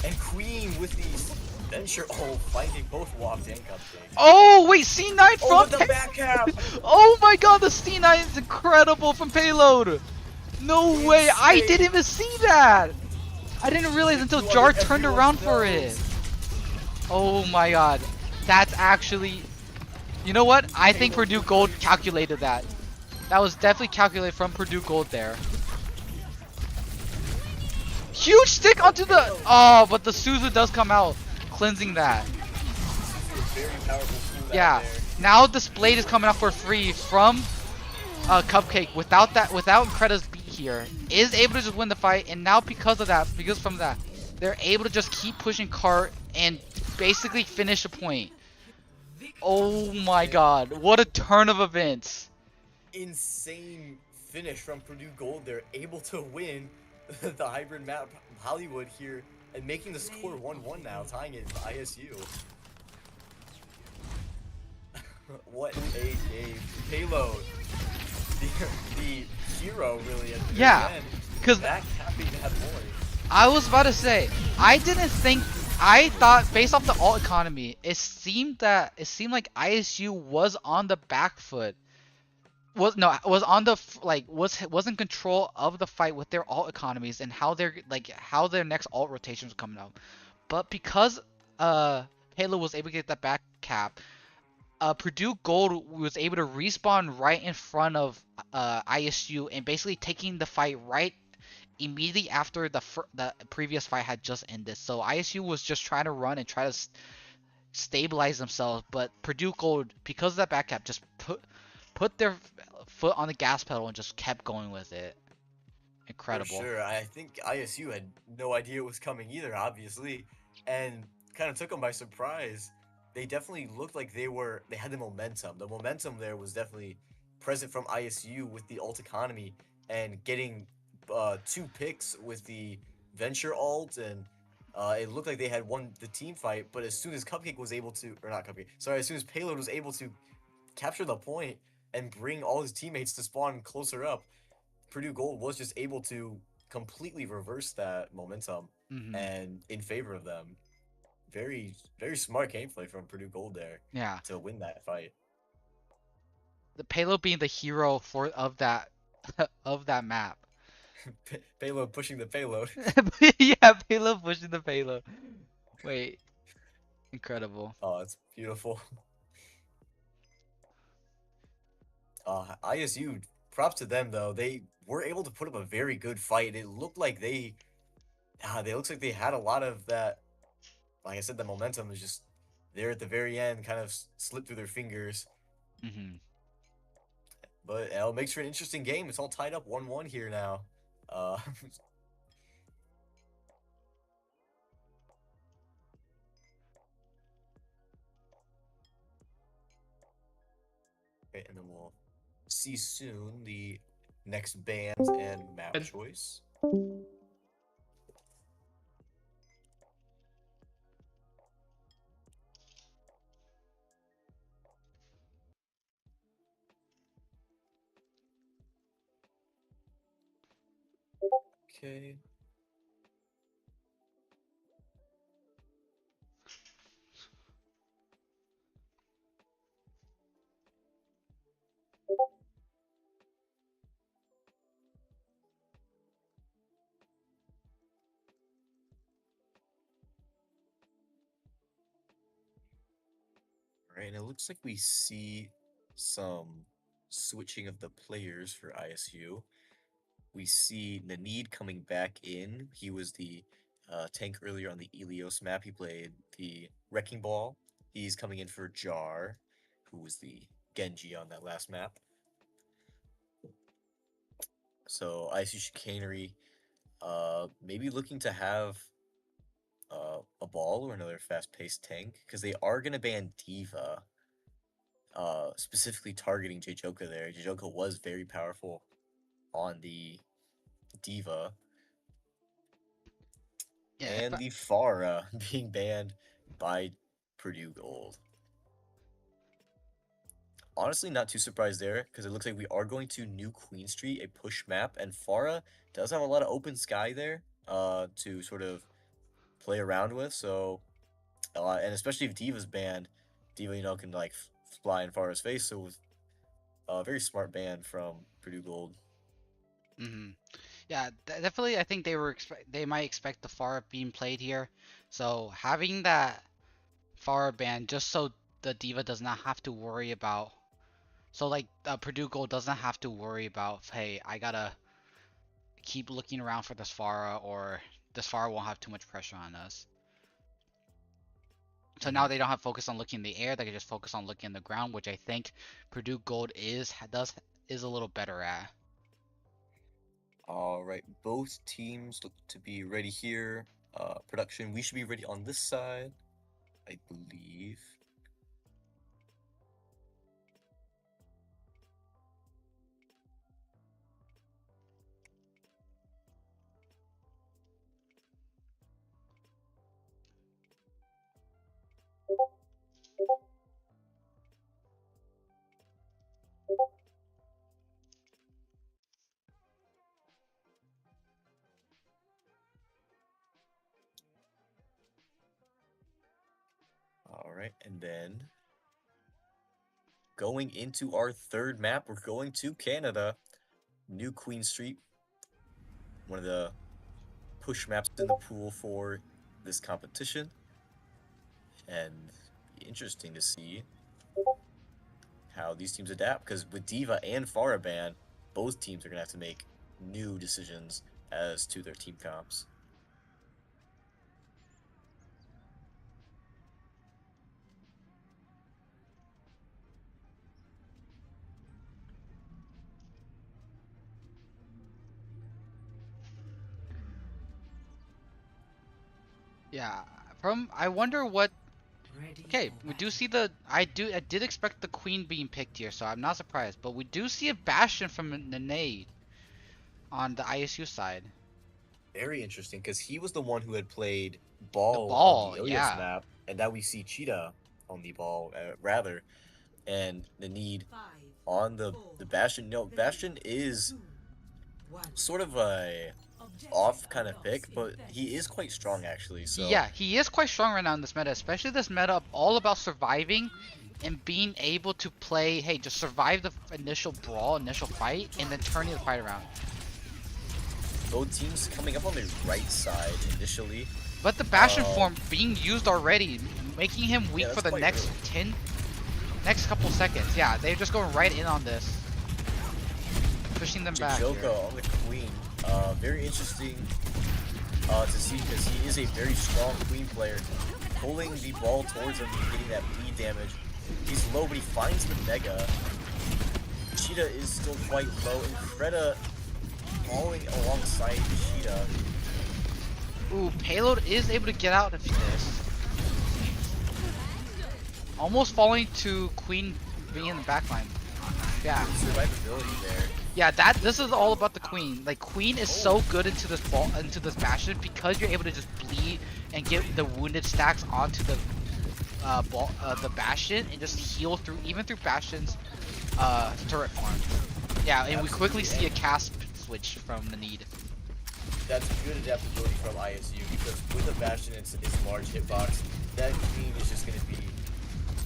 And Queen with the Venture ult finding both Walked and Cupcake. Oh wait, C9 Oh, from with the back cap! Oh my god, the C9 is incredible from Payload! No way, I Insane. didn't even see that! I didn't realize until You Jar under turned everyone's around for nose. it. Oh my god. That's actually... You know what? I think Purdue Gold calculated that. That was definitely calculated from Purdue Gold there. Huge stick onto the... Oh, but the Suzu does come out, cleansing that. Very powerful cooldown Yeah. there. Now this blade is coming out for free from Cupcake without Incredi's beat here. Is able to just win the fight, and now because from that, they're able to just keep pushing Cart and basically finish a point. Oh my god, what a turn of events. Insane finish from Purdue Gold. They're able to win the hybrid map Hollywood here and making the score 1-1 now, tying it to ISU. What a game. Payload. The hero really at the Yeah, very end. because Back happy to have more. I was about to say, I thought based off the alt economy, it seemed like ISU was on the back foot. Was in control of the fight with their alt economies and how their next alt rotations were coming out. But because Halo was able to get that back cap, Purdue Gold was able to respawn right in front of ISU and basically taking the fight right immediately after the previous fight had just ended. So ISU was just trying to run and try to stabilize themselves, but Purdue Gold, because of that back cap, just put their foot on the gas pedal and just kept going with it. Incredible. For sure. I think ISU had no idea it was coming either, obviously, and kind of took them by surprise. They definitely looked like they had the momentum. The momentum there was definitely present from ISU with the ult economy and getting 2 picks with the Venture ult, and it looked like they had won the team fight. But as soon as Cupcake was able to, or not Cupcake, sorry, as soon as Payload was able to capture the point and bring all his teammates to spawn closer up, Purdue Gold was just able to completely reverse that momentum and in favor of them. Very, very smart gameplay from Purdue Gold there. Yeah. To win that fight. The Payload being the hero of that map. Payload pushing the payload. Yeah, Payload pushing the payload. Wait. Incredible. Oh, it's beautiful. ISU, props to them though. They were able to put up a very good fight. It looked like they looks like they had a lot of that. Like I said, the momentum is just there at the very end, kind of slipped through their fingers. But it makes for an interesting game. It's all tied up 1-1 here now. Okay, and then we'll see soon the next band and map choice. Okay. All right, and it looks like we see some switching of the players for ISU. We see Nanid coming back in. He was the tank earlier on the Elios map. He played the Wrecking Ball. He's coming in for Jar, who was the Genji on that last map. So ISU Chicanery, maybe looking to have a ball or another fast-paced tank because they are gonna ban Diva, specifically targeting Jjoka there. Jjoka was very powerful on the Diva, Yeah, and the Pharah being banned by Purdue Gold. Honestly, not too surprised there because it looks like we are going to New Queen Street, a push map, and Pharah does have a lot of open sky there to sort of play around with. So, and especially if Diva's banned, Diva, can like fly in Pharah's face. So, it was a very smart ban from Purdue Gold. Yeah, definitely. I think they might expect the Pharah being played here, so having that Pharah ban just so the Diva does not have to worry about. So like Purdue Gold doesn't have to worry about, hey, I gotta keep looking around for this Pharah, or this Pharah won't have too much pressure on us. So now they don't have to focus on looking in the air; they can just focus on looking in the ground, which I think Purdue Gold is a little better at. All right, both teams look to be ready here. Production, we should be ready on this side, I believe. All right, and then going into our third map, we're going to Canada, New Queen Street, one of the push maps in the pool for this competition, and be interesting to see how these teams adapt, because with Diva and Pharah ban, both teams are going to have to make new decisions as to their team comps. Yeah, I wonder what. Ready Okay, for we do battle. see I did expect the Queen being picked here, so I'm not surprised. But we do see a Bastion from Nene on the ISU side. Very interesting, because he was the one who had played The ball on the ball, Ilios yeah. map, and now we see Cheetah on the ball, rather, and the need 5, on the 4, Bastion. No, 3, Bastion is 2, 1. sort of a off kind of pick, but he is quite strong actually. So Yeah, he is quite strong right now in this meta, especially this meta all about surviving and being able to play, hey, just survive the initial brawl, initial fight, and then turning the fight around. both teams coming up on the right side initially. But the Bastion form being used already, making him weak Yeah, for that's the quite early. next couple seconds. Yeah, they're just going right in on this, pushing them back. Jjoka Here. on the Queen. Very interesting to see, because he is a very strong Queen player, pulling the ball towards him and getting that bleed damage. He's low, but he finds the Mega. Cheetah is still quite low, and Freda falling alongside Cheetah. Ooh, Payload is able to get out of this. Almost falling to Queen being in the backline. Yeah. Survivability there. Yeah, this is all about the Queen. Like, Queen is so good into this Bastion because you're able to just bleed and get the wounded stacks onto the Bastion and just heal through Bastion's turret farm. Yeah, and we quickly see a cast switch from the need. that's good adaptability from ISU because with the Bastion, its large hitbox, that Queen is just going to be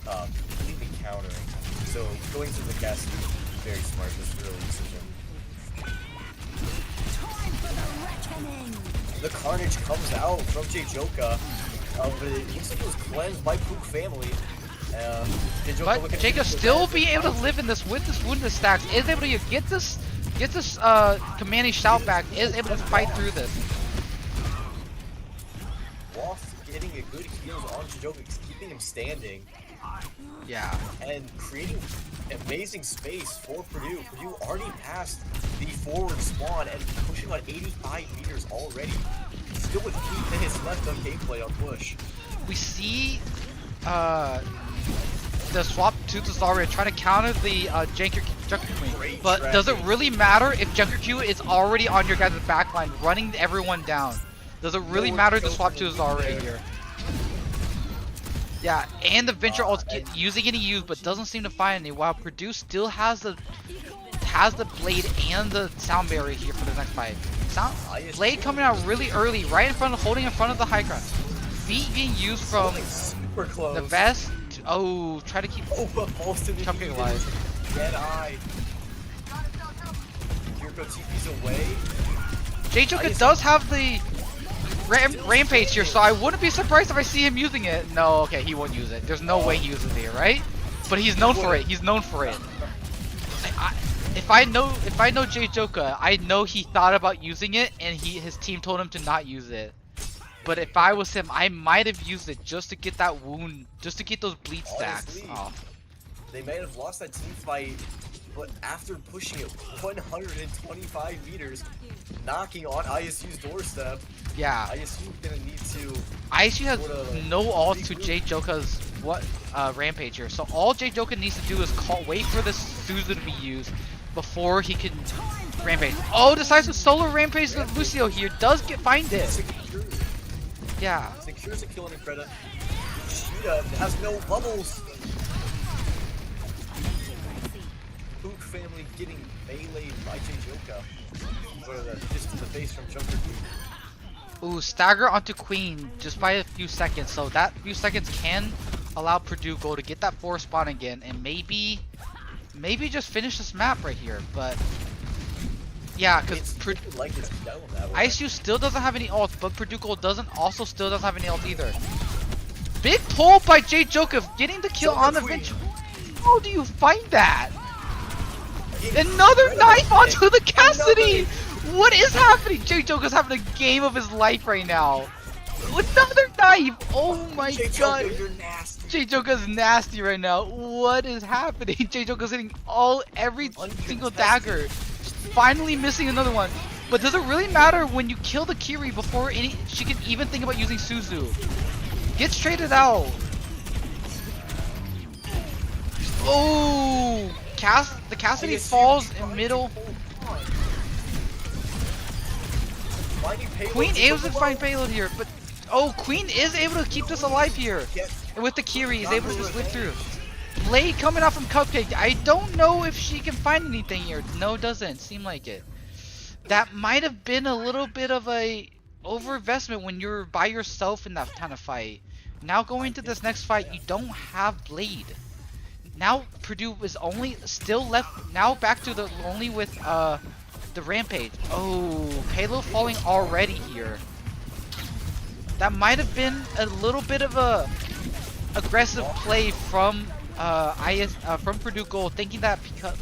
completely countering. So going to the Cassidy, very smart. That's the early decision. The Carnage comes out from J-Joka, but it looks like it was cleansed by Pook family. But Jacob still being able to live in this with this wounded stacks, is able to get this commanding shout back, is able to fight through this. Lost getting a good heals on J-Joka, keeping him standing. Yeah. And creating amazing space for Purdue. Purdue already passed the forward spawn and pushing on 85 meters already. Still with 8 minutes left on gameplay on push. We see the swap to the Zarya trying to counter the Junker Queen. But does it really matter if Junker Q is already on your guys' backline, running everyone down? Does it really matter to swap to Zarya here? Yeah, and the Venture ult using any use, but doesn't seem to find any. While Purdue still has the blade and the sound barrier here for the next fight. Blade coming out really early, right in front of, holding in front of the high ground. Feet being used from the vest. Oh, try to keep Cupcake alive. Dead eye. Kiriko TP's away. J-Joka does have the rampage here, so I wouldn't be surprised if I see him using it. No, okay, he won't use it. There's no way he uses it here, right? But he's known for it. He's known for it. If I know J-Joka, I know he thought about using it, and his team told him to not use it. But if I was him, I might have used it just to get that wound, just to get those bleed stacks off. They might have lost that team fight, but after pushing it 125 meters, knocking on ISU's doorstep, yeah, ISU's gonna need to. ISU has no ult to J-Joka's rampage here, so all J-Joka needs to do is wait for the Suzu to be used before he can rampage. Oh, decides to solo rampage with Lucio here. Does find it. Yeah. Secures a kill on Increda. Ishida has no bubbles. Pook family getting meleeed by J-Joka. Just to the face from Junker. Ooh, stagger onto Queen just by a few seconds. So that few seconds can allow Purdue Gold to get that 4 spawn again and maybe just finish this map right here. But yeah, because ISU still doesn't have any ult, but Purdue Gold doesn't have any ult either. Big pull by J-Joka getting the kill on the bench. How do you find that? Another knife onto the Cassidy! What is happening? J-Joka's having a game of his life right now. Another knife! Oh my god. J-Joka's nasty right now. What is happening? J-Joka's hitting every single dagger. Finally missing another one. But does it really matter when you kill the Kiri before she can even think about using Suzu? Gets traded out. Oh! The Cassidy falls in middle. Queen able to find payload here, but Queen is able to keep this alive here. And with the Kiri, is able to just live through. Blade coming out from Cupcake. I don't know if she can find anything here. No, it doesn't seem like it. That might have been a little bit of a overinvestment when you're by yourself in that kind of fight. Now going to this next fight, you don't have Blade. Now Purdue is still left. Now back to the only with the rampage. Oh, payload falling already here. That might have been a little bit of a aggressive play from from Purdue Gold, thinking that because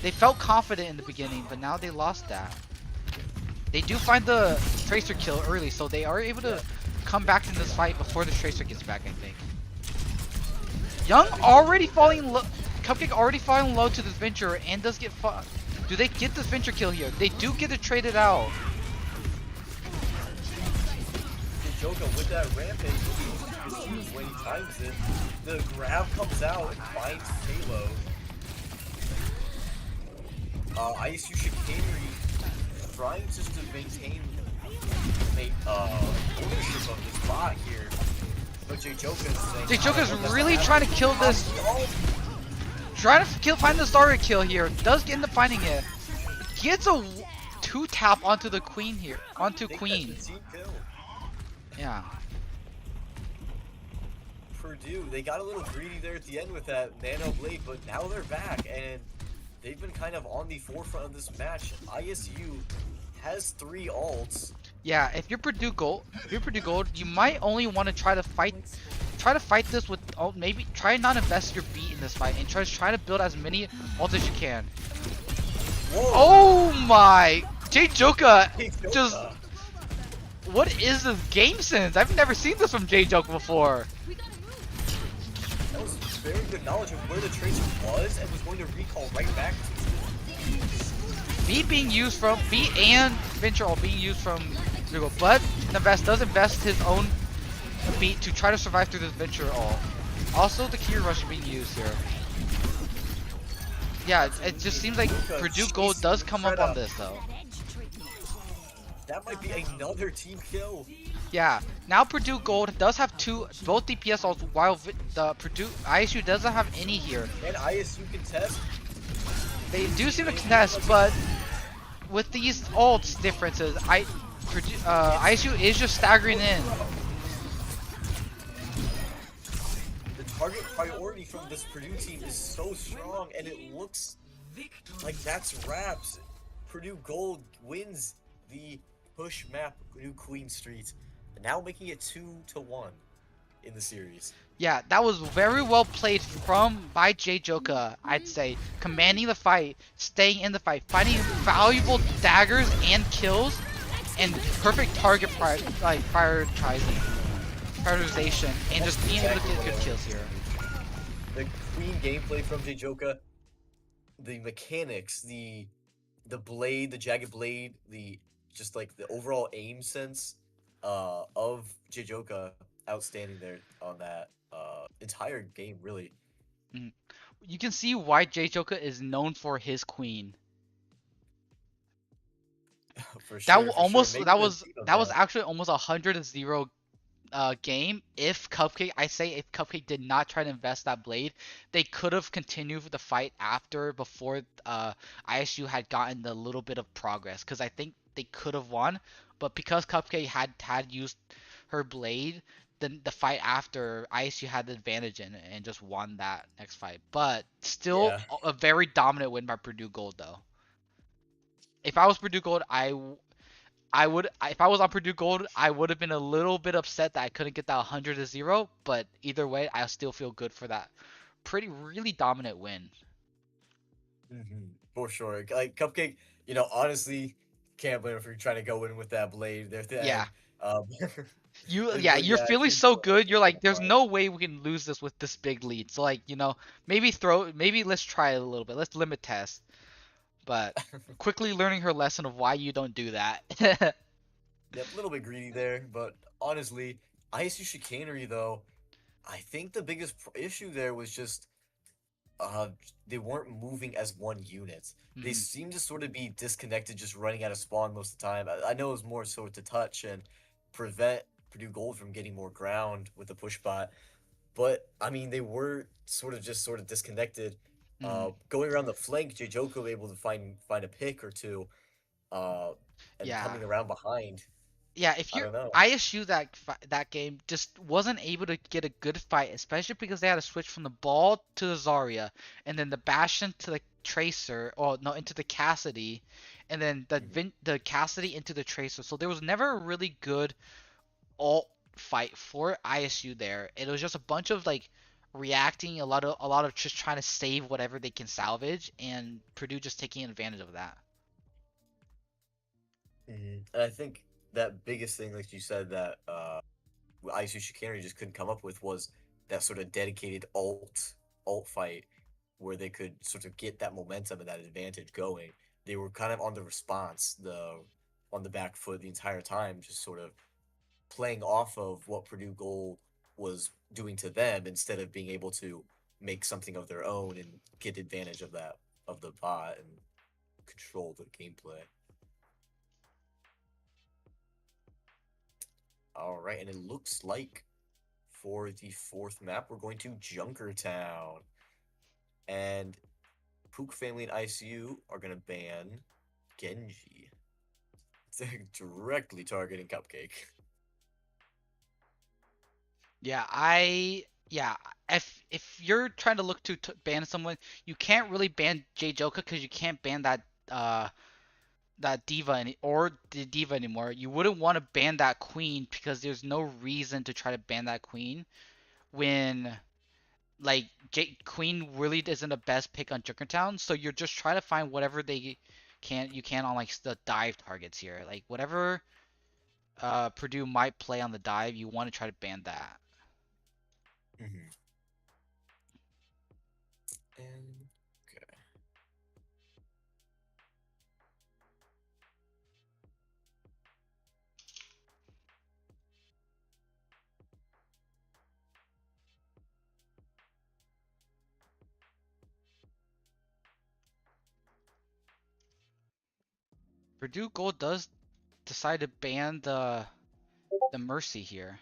they felt confident in the beginning, but now they lost that. They do find the Tracer kill early, so they are able to come back in this fight before the Tracer gets back, I think. Young already falling low. Cupcake already falling low to this Venture and does get do they get this Venture kill here? They do get it traded out. J-Joka with that rampage when he times it. The grab comes out and finds payload. ISU Chicanery trying just to maintain ownership of this bot here. But J-Joka's really trying to kill this. Trying to find the Zarya kill here. Does end up finding it. Gets a 2 tap cap onto the queen here. Onto I think queen. that's a team kill. Yeah. Purdue, they got a little greedy there at the end with that nano blade, but now they're back and they've been kind of on the forefront of this match. ISU has 3 alts. Yeah, if you're Purdue Gold, you might only want to try to fight this with maybe try not invest your beat in this fight and try to build as many ults as you can. Whoa! Oh my! J Joka Hey, just Joker. what is this game sense? I've never seen this from J Joka before. That was very good knowledge of where the tracer was and was going to recall right back to. Beat being used from Beat and Venture all being used from Google, but Navest does invest his own beat to try to survive through this Venture all. Also, the Key Rush being used here. Yeah, it just seems like Purdue Gold does come up on this though. That might be another team kill. Yeah, now Purdue Gold does have both DPS ults, while the Purdue ISU doesn't have any here. And ISU contest. They do seem to contest, but with these ults differences, ISU is just staggering in. The target priority from this Purdue team is so strong, and it looks like that's wraps. Purdue Gold wins the push map New Queen Street, now making it 2-1 in the series. Yeah, that was very well played by J Joka, I'd say. Commanding the fight, staying in the fight, finding valuable daggers and kills, and perfect target prioritization, and just being able to get good kills here. The clean gameplay from J Joka, the mechanics, the blade, the jagged blade, just like the overall aim sense of J Joka, outstanding there on that entire game, really. You can see why J Joka is known for his queen. For sure, That was actually almost 100-0 game. If Cupcake did not try to invest that blade, they could have continued the fight before ISU had gotten a little bit of progress, because I think they could have won, but because Cupcake had used her blade, then the fight after ISU had the advantage and just won that next fight. But still, a very dominant win by Purdue Gold though. If I was Purdue Gold, if I was on Purdue Gold, I would have been a little bit upset that I couldn't get that 100-0, but either way, I still feel good for that really dominant win. For sure. Like, Cupcake, honestly, can't blame him for trying to go in with that blade there at the end. You're feeling so good. You're like, there's no way we can lose this with this big lead. So like, maybe let's try it a little bit. Let's limit test. But quickly learning her lesson of why you don't do that. Yeah, a little bit greedy there, but honestly, ISU Chicanery though, I think the biggest issue there was just they weren't moving as one unit. They seemed to sort of be disconnected, just running out of spawn most of the time. I know it was more so to touch and prevent Purdue Gold from getting more ground with the push bot, but I mean they were sort of disconnected. Going around the flank, J Joka was able to find a pick or two, and coming around behind. Yeah, if you're ISU, that game just wasn't able to get a good fight, especially because they had to switch from the ball to the Zarya, and then the Bastion to the Tracer, into the Cassidy, and then the Cassidy into the Tracer. So there was never a really good ult fight for ISU there. It was just a bunch of like reacting, a lot of just trying to save whatever they can salvage, and Purdue just taking advantage of that. And I think that biggest thing, like you said, that ISU Chicanery just couldn't come up with was that sort of dedicated alt fight where they could sort of get that momentum and that advantage going. They were kind of on the response, on the back foot the entire time, just sort of playing off of what Purdue Gold was doing to them instead of being able to make something of their own and get advantage of the bot and control the gameplay. All right, and it looks like for the 4th map, we're going to Junkertown. And Pook Family and ICU are going to ban Genji. Directly targeting Cupcake. Yeah, yeah. If you're trying to look to ban someone, you can't really ban J Joka because you can't ban that diva or the diva anymore. You wouldn't want to ban that queen because there's no reason to try to ban that queen when like Queen really isn't the best pick on Junkertown. So you're just trying to find whatever you can on like the dive targets here. Like whatever Purdue might play on the dive, you want to try to ban that. Mm-hmm. And okay. Purdue Gold does decide to ban the Mercy here.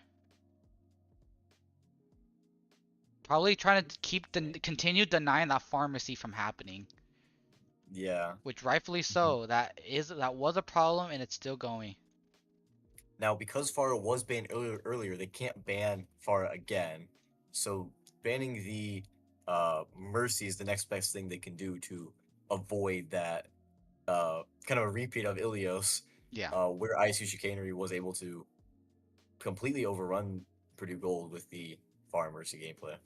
Probably trying to continue denying that pharmacy from happening. Yeah. Which rightfully Mhm. so. That was a problem and it's still going. Now, because Farah was banned earlier, they can't ban Farah again. So banning the Mercy is the next best thing they can do to avoid that kind of a repeat of Ilios, Yeah. where ISU Chicanery was able to completely overrun Purdue Gold with the Farah Mercy gameplay.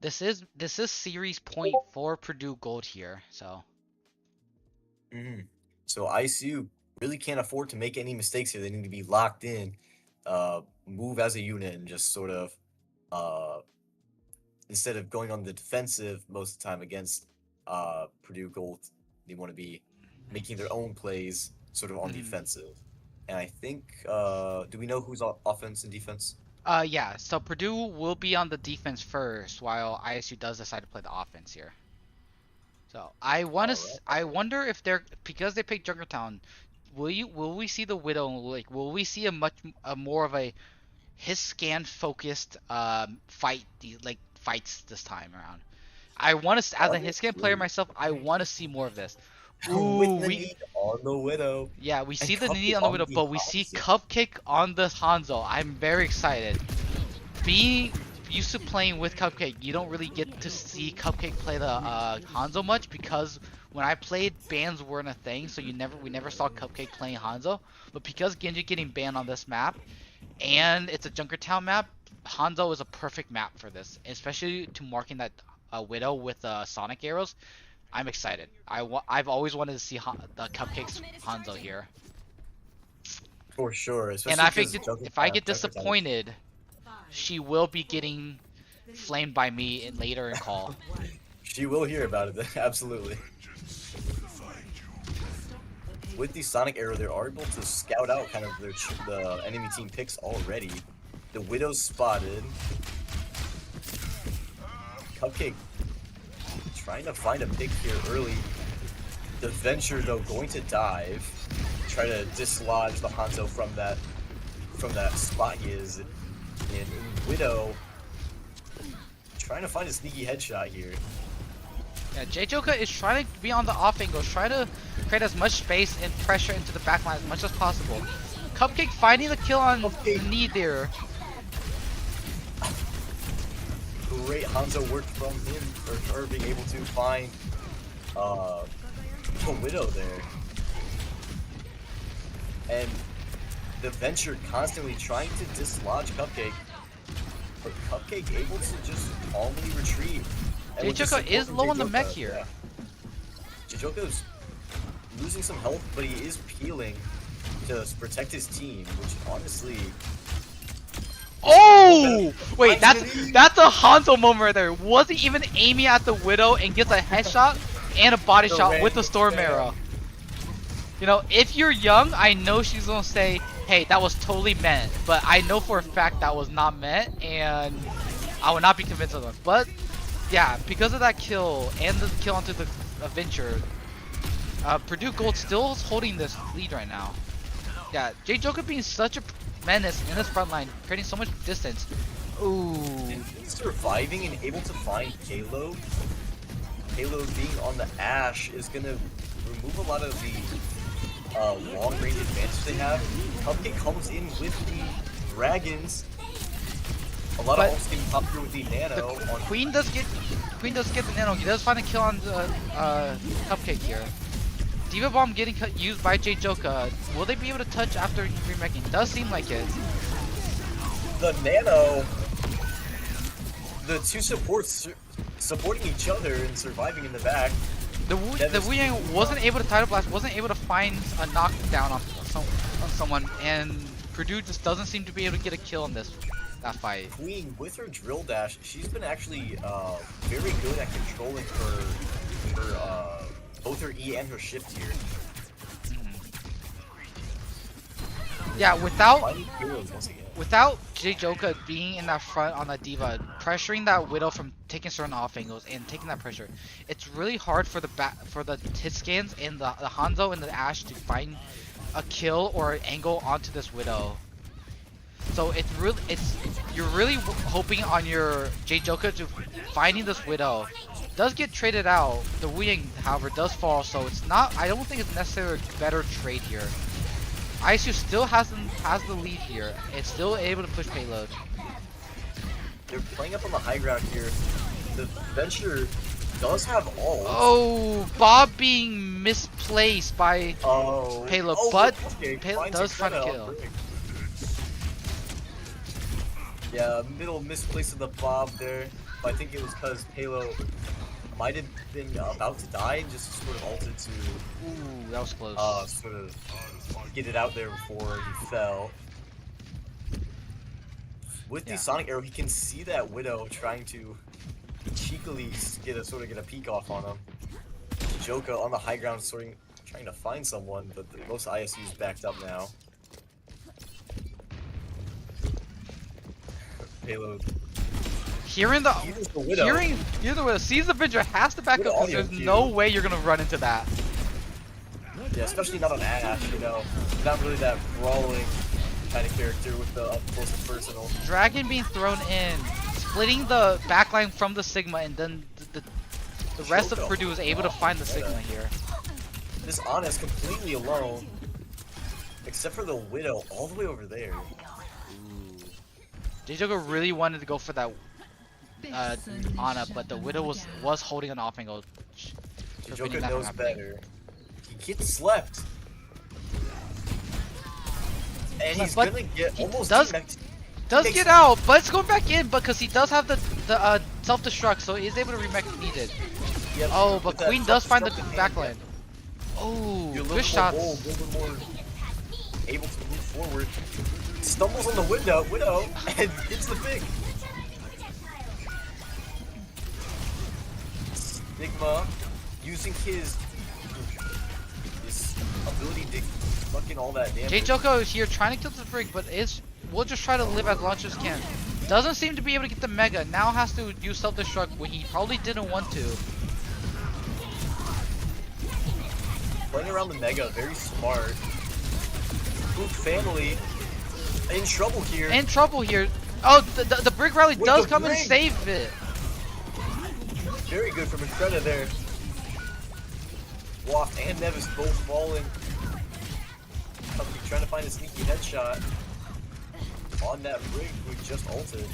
This is series point for Purdue Gold here, so Mm-hmm. So ISU really can't afford to make any mistakes here. They need to be locked in, move as a unit, and just sort of uh, instead of going on the defensive most of the time against Purdue Gold, they want to be making their own plays sort of on the mhm. offensive. And I think, do we know who's offense and defense? Yeah, so Purdue will be on the defense first while ISU does decide to play the offense here. So All right. I wonder if they're because they picked Junkertown, will we see the Widow, like will we see a more of a his scan focused fights this time around. I want to as a his scan player Honestly, myself, I want to see more of this. with Ooh, the need on the Widow yeah, we and see the Nini Cupcake on the on Widow, the but we see Hanzo. Cupcake on the Hanzo. I'm very excited. Being used to playing with Cupcake, you don't really get to see Cupcake play the Hanzo much because when I played, bans weren't a thing, so we never saw Cupcake playing Hanzo. But because Genji getting banned on this map, and it's a Junkertown map, Hanzo is a perfect map for this, especially to marking that Widow with Sonic arrows. I'm excited. I've always wanted to see the Cupcakes Hanzo here, For sure, and especially I think because if I get Junkertown is disappointed, she will be getting flamed by me later in call. she will hear about it, absolutely. With the Sonic Arrow, they're able to scout out kind of the enemy team picks already. The Widow's spotted. Cupcake trying to find a pick here early. The Venture, though, going to dive. Try to dislodge the Hanzo from that spot he is in. Widow trying to find a sneaky headshot here. Yeah, J-Joka is trying to be on the off angle, try to create as much space and pressure into the backline as much as possible. Cupcake finding the kill on the knee there. Great Hanzo work from him, or her being able to find a Widow there. And the Venture constantly trying to dislodge Cupcake, but Cupcake able to just calmly retreat. And with the J-Joka support is from low on the mech J-Joka, here. yeah. J-Joka's losing some health, but he is peeling to protect his team, which honestly... Oh! Wait, that's a Hanzo moment right there. Wasn't even aiming at the Widow and gets a headshot and a body shot with the Storm Arrow. You know, if you're young, I know she's gonna say, hey, that was totally meant. But I know for a fact that was not meant, and I would not be convinced of it. But, yeah, because of that kill and the kill onto the Venture, Purdue Gold still is holding this lead right now. Yeah, J-Joka being such a Menace in this front line, creating so much distance. Ooh. And he's surviving and able to find Halo. Halo being on the Ashe is gonna remove a lot of the long-range advantage they have. Cupcake comes in with the dragons. A lot of ults getting popped through with the nano. Queen does get the nano. He does find a kill on the Cupcake here. Diva Bomb getting used by J-Joka. Will they be able to touch after remaking? Does seem like it. The nano, the two supports supporting each other and surviving in the back. The Wu Yang wasn't able to Tidal Blast, wasn't able to find a knockdown on someone, and Purdue just doesn't seem to be able to get a kill in that fight. Queen, with her drill dash, she's been actually very good at controlling her both her E and her shift here. Yeah, Finding heroes once again. without J-Joka being in that front on that Diva, pressuring that Widow from taking certain off angles and taking that pressure, it's really hard for the hit scans and the Hanzo and the Ashe to find a kill or an angle onto this Widow. So you're really hoping on your J-Joka to finding this Widow. Does get traded out. The Wu Yang, however, does fall, so it's not. I don't think it's necessarily a better trade here. ISU still has the lead here. It's still able to push payload. They're playing up on the high ground here. The Venture does have ult. Oh, Bob being misplaced by payload, but okay, payload does find a kill. Yeah, middle misplace of the Bob there. But I think it was because Halo might have been about to die and just sort of ulted to Ooh, that was close. sort of get it out there before he fell. With the Sonic Arrow, he can see that Widow trying to cheekily get a peek off on him. Joka on the high ground trying to find someone, but most ISU's backed up now. Payload. Hearing the Widow. Widow sees the Avenger, has to back up because there's no way you're gonna run into that. Yeah, especially not on Ashe, you know. Not really that brawling kind of character with the up close and personal. Dragon being thrown in, splitting the backline from the Sigma, and then the rest of Purdue is able to find the Sigma here. This Ana is completely alone, except for the Widow all the way over there. J-Joka really wanted to go for that Ana, but the Widow was holding an off angle. Joka knows better. He gets slept. And he's gonna get almost does get out, but it's going back in because he does have the self-destruct, so he's able to remake if needed. Yep, oh, but Queen does find the backline. Oh, good shots. A little bit more able to move forward. Stumbles on the Widow, and gets the pick. Sigma using his ability to fucking all that damage. J-Joka is here trying to kill the Brig, but we'll just try to live as long as can. Doesn't seem to be able to get the Mega. Now has to use self-destruct when he probably didn't want to. Playing around the Mega, very smart. Boop family in trouble here. In trouble here. Oh, the Brig rally does come and save it. Very good from Increda there. Waft and Nevis both falling. Trying to find a sneaky headshot on that Brig who just ulted.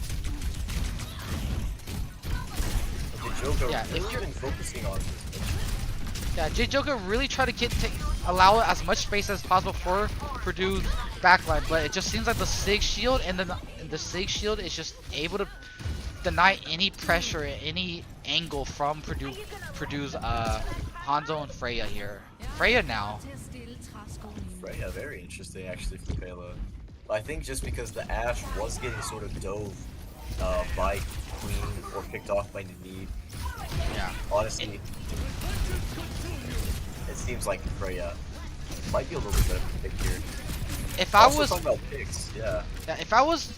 J-Joka really been focusing on this. Yeah, J-Joka really tried to allow as much space as possible for Purdue's backline, but it just seems like the Sig shield and then the Sig shield is just able to deny any pressure, any angle from Purdue's Hanzo and Freya here. Freya now. Freya, very interesting actually for payload. I think just because the Ashe was getting sort of dove by Queen or picked off by Need. Yeah. Honestly, it seems like Freya might be a little bit better pick here. If I also was talking about picks, yeah. if I was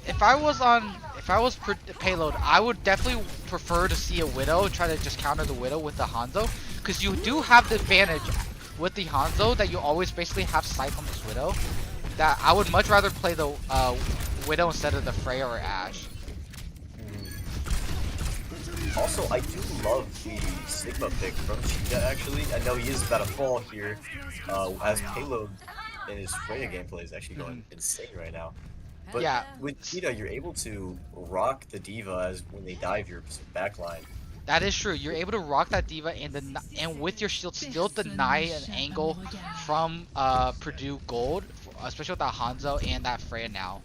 payload, I would definitely prefer to see a Widow try to just counter the Widow with the Hanzo, because you do have the advantage with the Hanzo that you always basically have sight on this Widow. that I would much rather play the Widow instead of the Freya or Ashe. Also, I do love the Sigma pick from Cheetah, actually. I know he is about to fall here, as Payload in his Freya gameplay is actually going insane right now. But Yeah. with Cheetah, you're able to rock the Diva as when they dive your backline. That is true. You're able to rock that Diva and with your shield still deny an angle from Purdue Gold, especially with that Hanzo and that Freya now.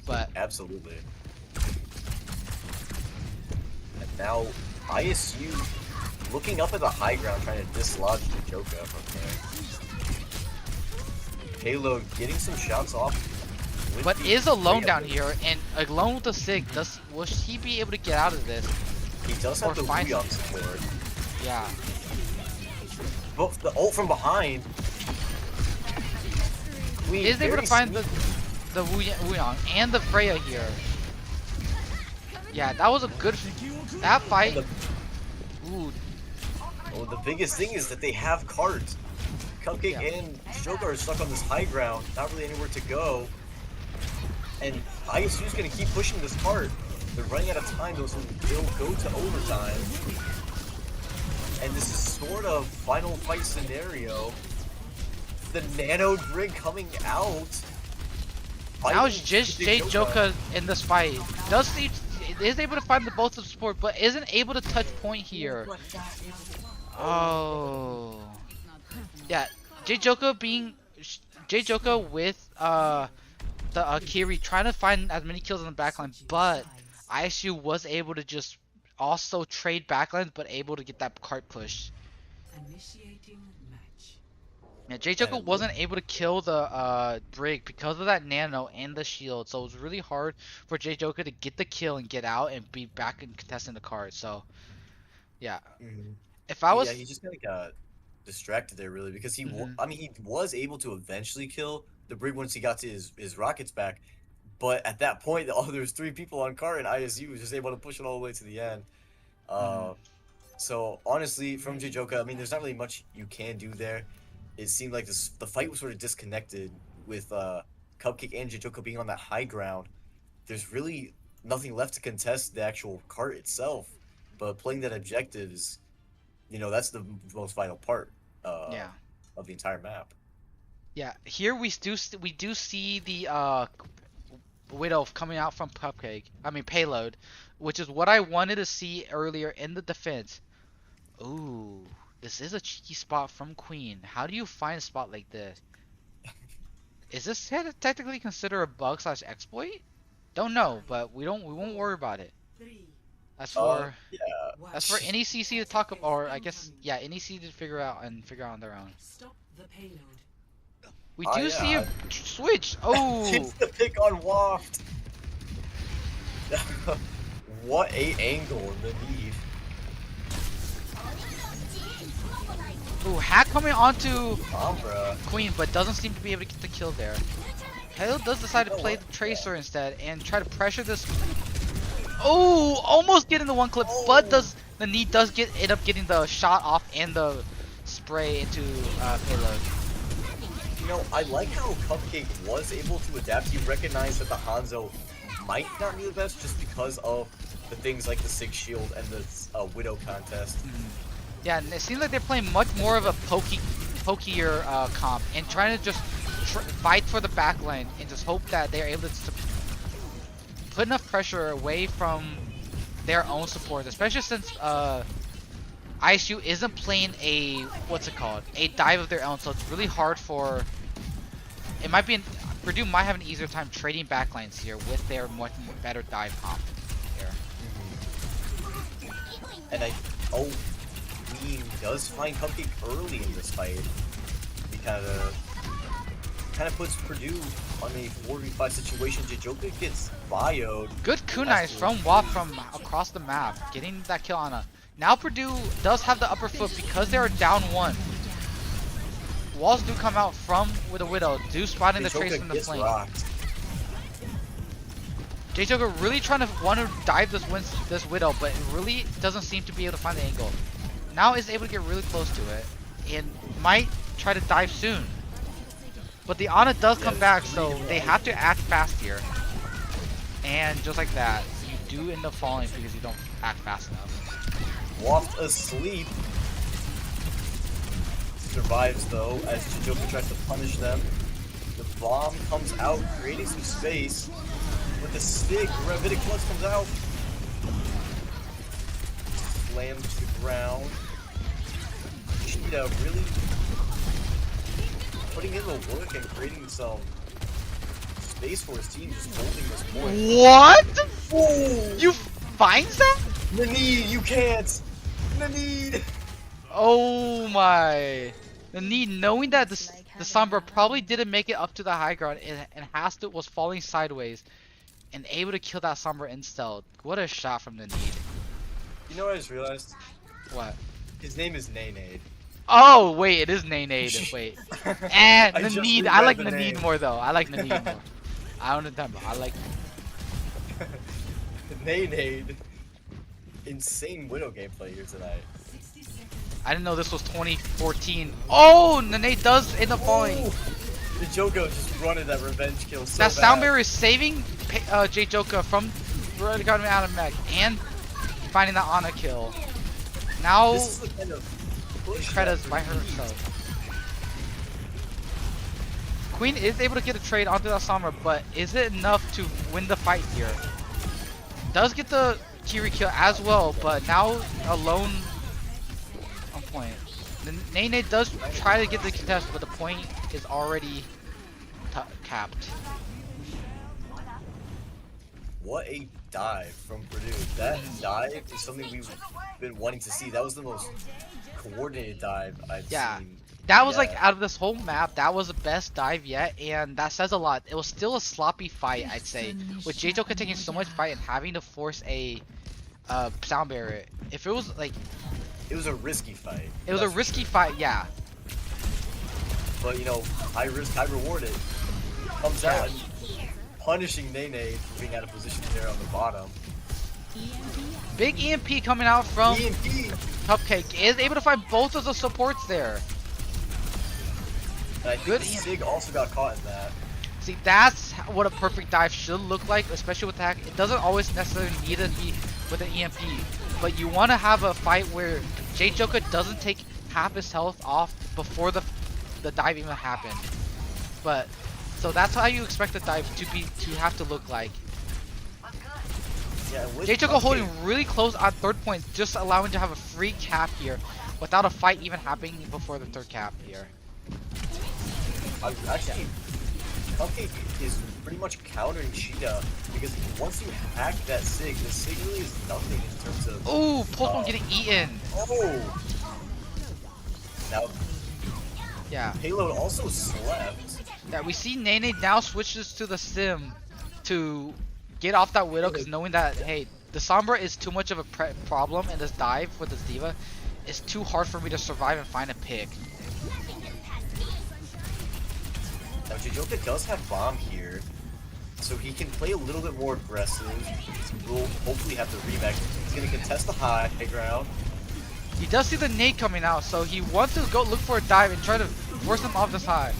But Absolutely. And now ISU looking up at the high ground, trying to dislodge the Joka from there. Payload getting some shots off. but is alone down here, and alone with the Sig. Will he be able to get out of this? He does have or the find Wuyong support. Yeah. But the ult from behind. He is able to find the Wuyong and the Freya here. Yeah, that was a good. That fight. Ooh. Well, the biggest thing is that they have cards. Cupcake and Joka are stuck on this high ground, not really anywhere to go. And ISU's gonna keep pushing this cart. They're running out of time, they'll go to overtime. And this is sort of final fight scenario. The Nano Brig coming out. Now it's just Joka in this fight. Is able to find the both of support, but isn't able to touch point here. Oh. Yeah, Joka with the Kiri trying to find as many kills on the backline, but ISU was able to just also trade backlines, but able to get that cart push. Initiating match. Yeah, Joka wasn't able to kill the Brig because of that nano and the shield, so it was really hard for Joka to get the kill and get out and be back and contesting the cart. So, yeah, if I was, he just kind of got distracted there really because he he was able to eventually kill the Brig once he got to his rockets back, but at that point there's 3 people on cart and ISU was just able to push it all the way to the end. So honestly, from Joka, I mean, there's not really much you can do there. It seemed like the fight was sort of disconnected with Cupcake and Joka being on that high ground. There's really nothing left to contest the actual cart itself, but playing that objective is, that's the most vital part of the entire map. Yeah, here we do see the Widow coming out from Payload, which is what I wanted to see earlier in the defense. Ooh, this is a cheeky spot from Queen. How do you find a spot like this? Is this technically considered a bug / exploit? Don't know, but we won't worry about it. That's for NECC to talk about, or I guess NECC to figure out on their own. Stop the payload. We do see a switch. Oh, It's the pick on Waft. What a angle in the lead. ooh, hack coming onto Sombra. Queen, but doesn't seem to be able to get the kill there. Halo does decide to play the Tracer instead and try to pressure this. Oh, almost getting the one clip, but the Need does end up getting the shot off and the spray into Payload. I like how Cupcake was able to adapt. He recognized that the Hanzo might not be the best just because of the things like the Sig Shield and the Widow contest. Yeah, and it seems like they're playing much more of a pokier comp and trying to just fight for the backline and just hope that they're able to put enough pressure away from their own support, especially since ISU isn't playing a dive of their own, so it's really hard for. Purdue might have an easier time trading backlines here with their much better dive comp here. And Queen does find Cupcake early in this fight. He kind of puts Purdue on a 4v5 situation. Joka gets bioed. Good kunais from Wap from across the map, getting that kill on a. Now Purdue does have the upper foot because they are down 1. Walls do come out with a Widow, spotting the Trace from the flank. Joka really trying to want to dive this Widow, but it really doesn't seem to be able to find the angle. Now is able to get really close to it, and might try to dive soon. But the Ana does Yeah, come it's back, three so to they one. have to act fast here. And just like that, you do end up falling because you don't act fast enough. Waft asleep. Survives though, as Chijoka tries to punish them. The bomb comes out, creating some space. With the stick, Ravidic Flux comes out. Slammed to the ground. Cheetah really putting in the work and creating some space for his team, just holding this point. What? Oh! You find that? Nanid, you can't! Nanid! Oh my. The need knowing that the Sombra probably didn't make it up to the high ground and was falling sideways and able to kill that Sombra in stealth. What a shot from the need. You know what I just realized? What? His name is Nanade. Oh wait, it is Nanade. Wait. And I just Nanid. I reread like the Nanid name. more though. I like Nanid more. I don't know. I like. Nanade. Insane Widow gameplay here tonight. I didn't know this was 2014. Oh, Nanade does end up falling. Oh! The Joko just running that revenge kill so That bad. sound barrier is saving J Joka from running out of mech and finding that Ana kill. Now This is the kind of push Kreda's that by herself. Queen is able to get a trade onto that Sombra, but is it enough to win the fight here? Does get the Kiri kill as well, but now alone on point. The Nene does try to get the contest, but the point is already capped. What a dive from Purdue. That dive is something we've been wanting to see. That was the most coordinated dive I've Yeah. seen. That was like yet. out of this whole map, that was the best dive yet, and that says a lot. It was still a sloppy fight, I'd say, with J-Joker taking so much fight and having to force a sound barrier. If it was like, It was a risky fight. it was a that's for risky sure. fight, yeah. But you know, high risk, high rewarded. Comes Yeah. out and punishing Nene for being out of position there on the bottom. Big EMP coming out from EMP! Cupcake is able to find both of the supports there. And I think Good the EMP. Sig also got caught in that. See, that's what a perfect dive should look like, especially with hack. It doesn't always necessarily need to be with an EMP, but you want to have a fight where J-Joker doesn't take half his health off before the dive even happened. But so that's how you expect the dive to have to look like. Yeah, with J-Joker Cupcake, holding really close on third point, just allowing to have a free cap here, without a fight even happening before the third cap here. Actually, Cupcake is pretty much countering Cheetah because once you hack that Sig, the Sig really is nothing in terms of. Ooh, Pulse getting eaten. Oh! Now, Yeah. Payload also slept. Yeah, we see Nene now switches to the sim to get off that Widow, because knowing that, hey, the Sombra is too much of a problem in this dive with this Diva. It's too hard for me to survive and find a pick. Now, Jijoka does have Bomb here, so he can play a little bit more aggressive. We'll hopefully have the remake. He's going to contest the high ground. He does see the nade coming out, so he wants to go look for a dive and try to force him off this high.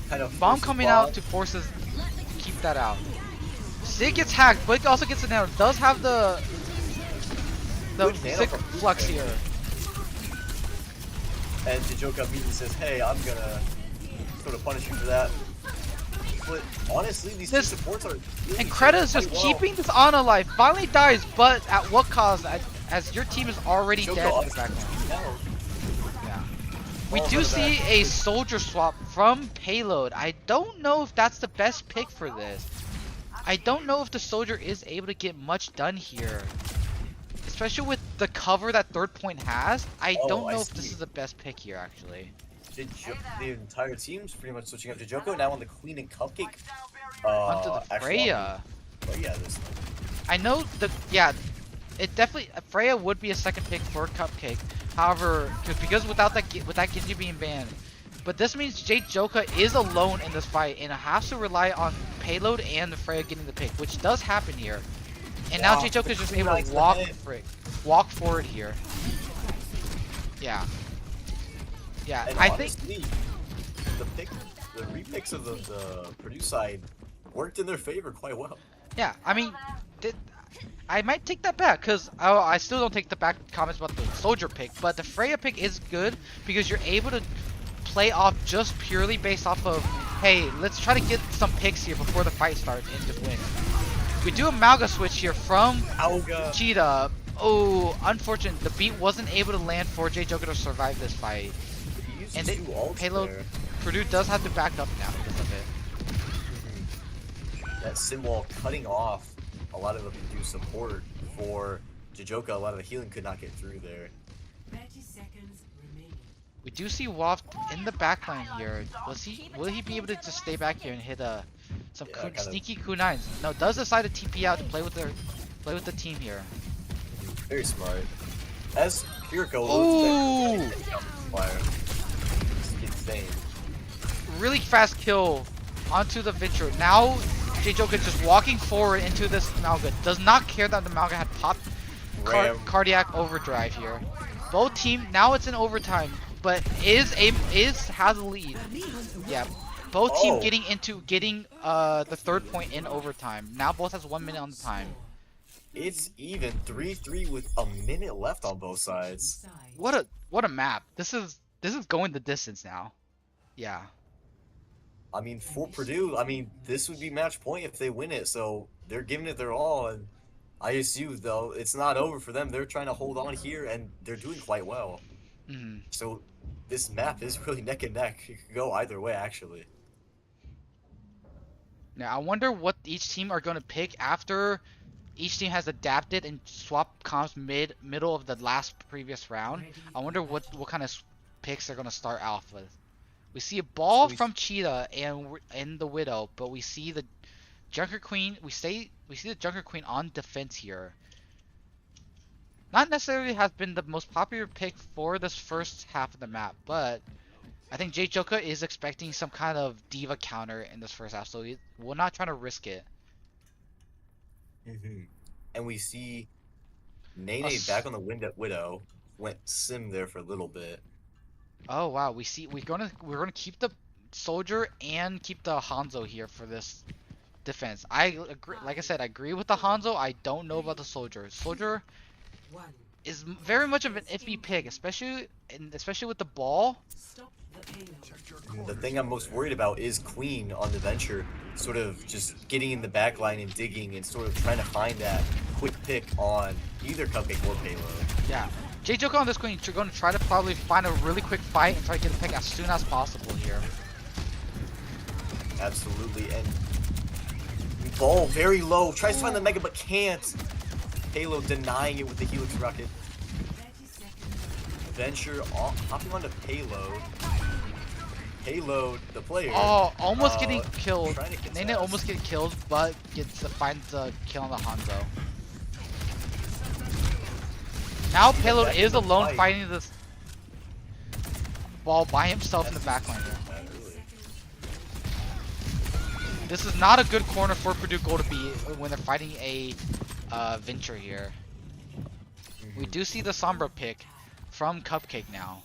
Kind of Bomb forces coming Bomb. out to force us to keep that out. Sig gets hacked, but he also gets a nano. Does have the Good nano sick from flux Fluke. here. And Jijoka immediately says, hey, I'm going to sort of punish you for that. But honestly, these two This- supports are really And Kreda is doing just quite well. keeping this on alive. Finally dies, but at what cost? As your team is already Jijoka dead in the honestly background. no. Yeah. We All do out of see that. a soldier swap from Payload. I don't know if that's the best pick for this. I don't know if the soldier is able to get much done here. Especially with the cover that third point has. I Oh, don't I know if this see. is the best pick here, actually. The entire team's pretty much switching up. Jijoko now on the Queen and Cupcake. Onto the actually Freya. Freya this time. I know yeah, it definitely, Freya would be a second pick for Cupcake. However, because without that Genji being banned. But this means Jade Joka is alone in this fight and has to rely on Payload and Freya getting the pick, which does happen here. And now Wow, Jade Joka is the just two able knights to in the head. walk forward here. Yeah. Yeah, And I think honestly, the pick the remix of the Purdue side worked in their favor quite well. Yeah, I mean, I might take that back because I still don't take the back comments about the soldier pick, but the Freya pick is good because you're able to play off just purely based off of, hey, let's try to get some picks here before the fight starts and just win. We do a Malga switch here from Alga. Cheetah. Oh, unfortunate. The beat wasn't able to land for J Joker to survive this fight. He used And two ults payload, there. Purdue does have to back up now because of it. That symbol cutting off a lot of the Purdue support for Jijoka. A lot of the healing could not get through there. 30 seconds remaining. We do see Waft in the backline here. Will he be able to just stay back here and hit some Yeah, kinda. sneaky Q9s? No, does decide to TP out to play with the team here. Very smart. As Kiriko Ooh! fire. It's insane. Really fast kill onto the Venture. Now J-Joker just walking forward into this Malga. Does not care that the Malga had popped Ram. cardiac overdrive here. Both team now it's in overtime, but has a lead. Yeah. Both team Oh. getting the third point in overtime. Now both has 1 minute on the time. It's even 3-3 with a minute left on both sides. Side. What a map. This is going the distance now. Yeah. I mean, for Purdue, I mean, this would be match point if they win it. So they're giving it their all, and ISU though it's not over for them. They're trying to hold on here, and they're doing quite well. Mhm. So this map is really neck and neck. It could go either way, actually. Now I wonder what each team are going to pick after each team has adapted and swapped comps middle of the previous round. I wonder what kind of picks they're going to start off with. We see a ball from Cheetah and the Widow, but we see the Junker Queen. We see the Junker Queen on defense here. Not necessarily has been the most popular pick for this first half of the map, but I think J Joka is expecting some kind of diva counter in this first half, so we're not trying to risk it. And we see Nene back on the Widow. Went sim there for a little bit. Oh wow, we're gonna keep the soldier and keep the Hanzo here for this defense. I agree, like I said, I agree with the Hanzo. I don't know about the soldier. Soldier One. is very much of an iffy pick, especially with the ball. Stop the payload. The thing I'm most worried about is Queen on the Venture, sort of just getting in the back line and digging and sort of trying to find that quick pick on either Cupcake or Payload. Yeah. J Joker on this Queen, you're going to try to probably find a really quick fight and try to get a pick as soon as possible here. Absolutely, and ball very low, tries to find the Mega but can't. Payload denying it with the Helix Rocket. 30 seconds. Venture hopping onto Payload. Payload, the player. Oh, almost getting killed. trying to get Nene past. almost get killed, but finds the kill on the Hanzo. Now Payload back is in the alone fight. fighting this ball by himself in the backline. This is not a good corner for Purdue Gold to be when they're fighting a Venture here. We do see the Sombra pick from Cupcake now.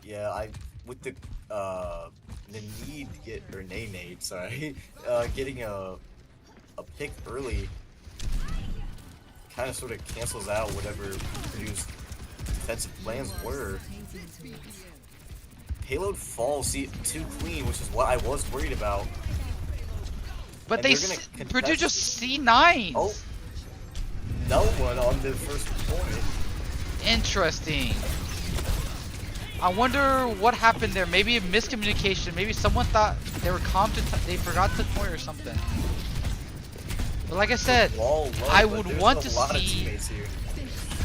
Yeah, with the need to get or Nene, sorry, getting a pick early kind of sort of cancels out whatever Purdue's defensive plans were. Payload falls to Queen, which is what I was worried about. But And they they're gonna Purdue contest just it. C9s. Oh, no one on the first point. Interesting. I wonder what happened there. Maybe a miscommunication. Maybe someone thought they were they forgot to point or something. But like I said, Wall low, I but would there's want a to lot of see- teammates here.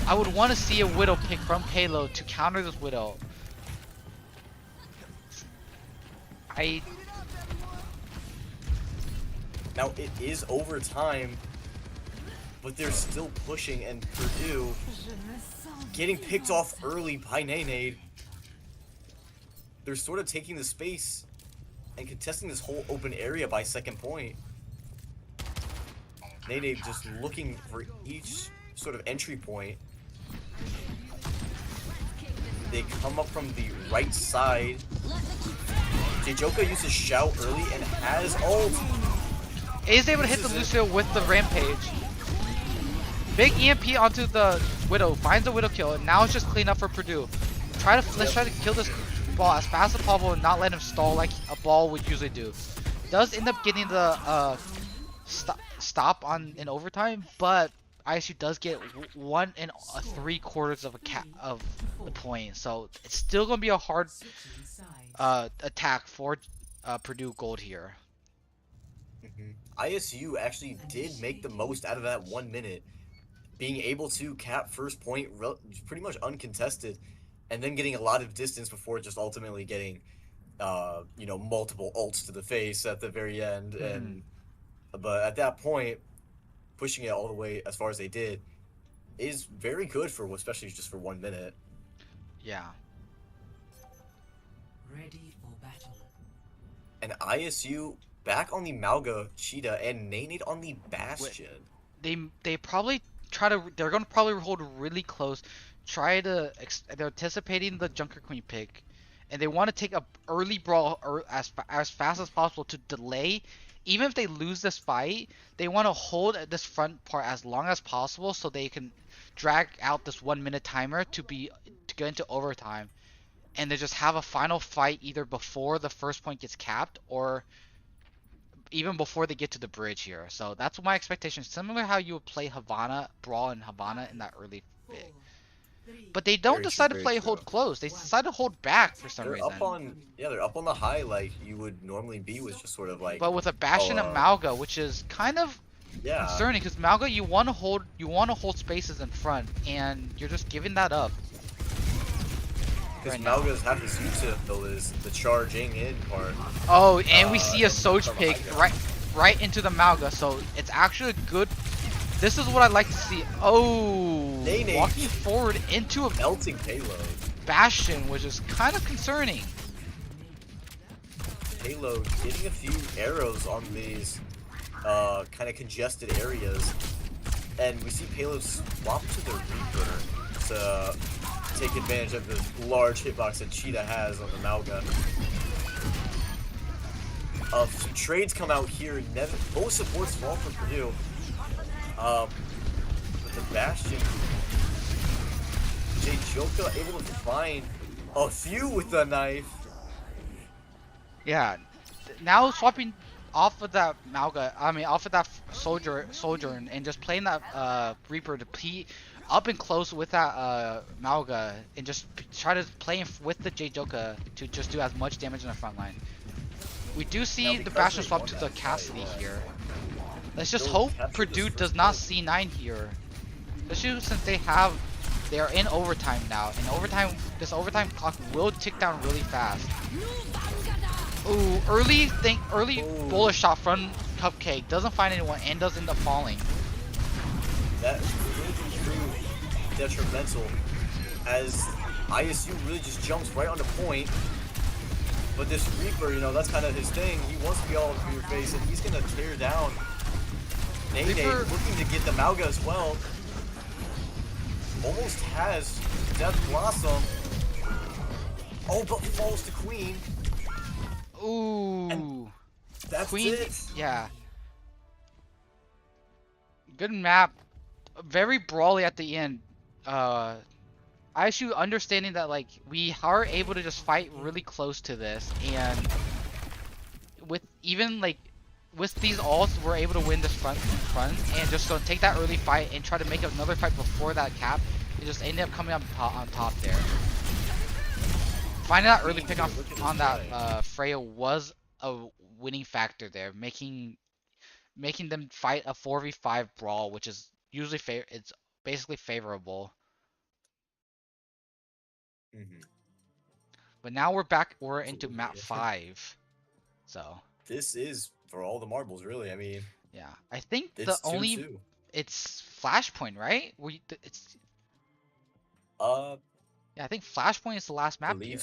I would want to see a Widow pick from Payload to counter this Widow. Now it is overtime, but they're still pushing, and Purdue getting picked off early by Nene. They're sort of taking the space and contesting this whole open area by second point. Nene just looking for each sort of entry point. They come up from the right side Joka uses shout early and has ult. Is able to hit the Lucio with the Rampage. Big EMP onto the Widow, finds the Widow kill, and now it's just clean up for Purdue. Let's try to kill this ball as fast as possible and not let him stall like a ball would usually do. Does end up getting the stop in overtime, but ISU does get 1 3/4 of the point, so it's still gonna be a hard attack for Purdue Gold here. ISU actually did make the most out of that 1 minute, being able to cap first point pretty much uncontested, and then getting a lot of distance before just ultimately getting, multiple ults to the face at the very end. But at that point, pushing it all the way as far as they did is very good for, especially just for 1 minute. Yeah. Ready for battle. And ISU back on the Malga Cheetah and Nanate on the Bastion. They probably they're gonna probably hold really close. They're anticipating the Junker Queen pick, and they want to take a early brawl as fast as possible to delay. Even if they lose this fight, they want to hold this front part as long as possible so they can drag out this 1 minute timer to go into overtime, and they just have a final fight either before the first point gets capped or even before they get to the bridge here. So that's my expectation. Similar how you would play Brawl in Havana in that early bit. But they don't decide to play hold close. They decide to hold back for some reason. They're up on the high like you would normally be with just sort of like. But with a Bastion and Malga, which is kind of concerning because Malga you want to hold spaces in front, and you're just giving that up. Because Malga's half his util is the charging in part. Oh, and we see a Soj pick right into the Malga, so it's actually good. This is what I like to see. Oh, walking forward into a melting payload. Bastion, which is kind of concerning. Payload getting a few arrows on these kind of congested areas, and we see payload swap to the Reaper to take advantage of the large hitbox that Cheetah has on the Malga. Some trades come out here. Both supports fall for Purdue. But the Bastion, Joka able to find a few with the knife. Yeah, now swapping off of that Malga, off of that Sojourn, and just playing that Reaper to be up and close with that Malga, and just try to play with the Joka to just do as much damage in the front line. We do see the Bastion swap to the Cassidy here. Let's just hope Purdue does not C9 here, especially since they are in overtime now. And this overtime clock will tick down really fast. Ooh, early bullet shot from Cupcake, doesn't find anyone and does end up falling. That really proved detrimental as ISU really just jumps right on the point. But this Reaper, that's kind of his thing. He wants to be all over your face, and he's gonna tear down Nene, looking to get the Malga as well. Almost has Death Blossom. Oh, but falls to Queen. Ooh. And that's Queen, it. Yeah. Good map. Very brawly at the end. ISU understanding that we are able to just fight really close to this, and with these ults, we're able to win this front, and just go take that early fight and try to make another fight before that cap. It just ended up coming up on top there. Finding that early pick on that Freya was a winning factor there, making them fight a 4v5 brawl, which is usually it's basically favorable. But now we're into map 5, so this is for all the marbles, really. I mean, yeah, I think it's it's Flashpoint, right? Yeah, I think Flashpoint is the last map here.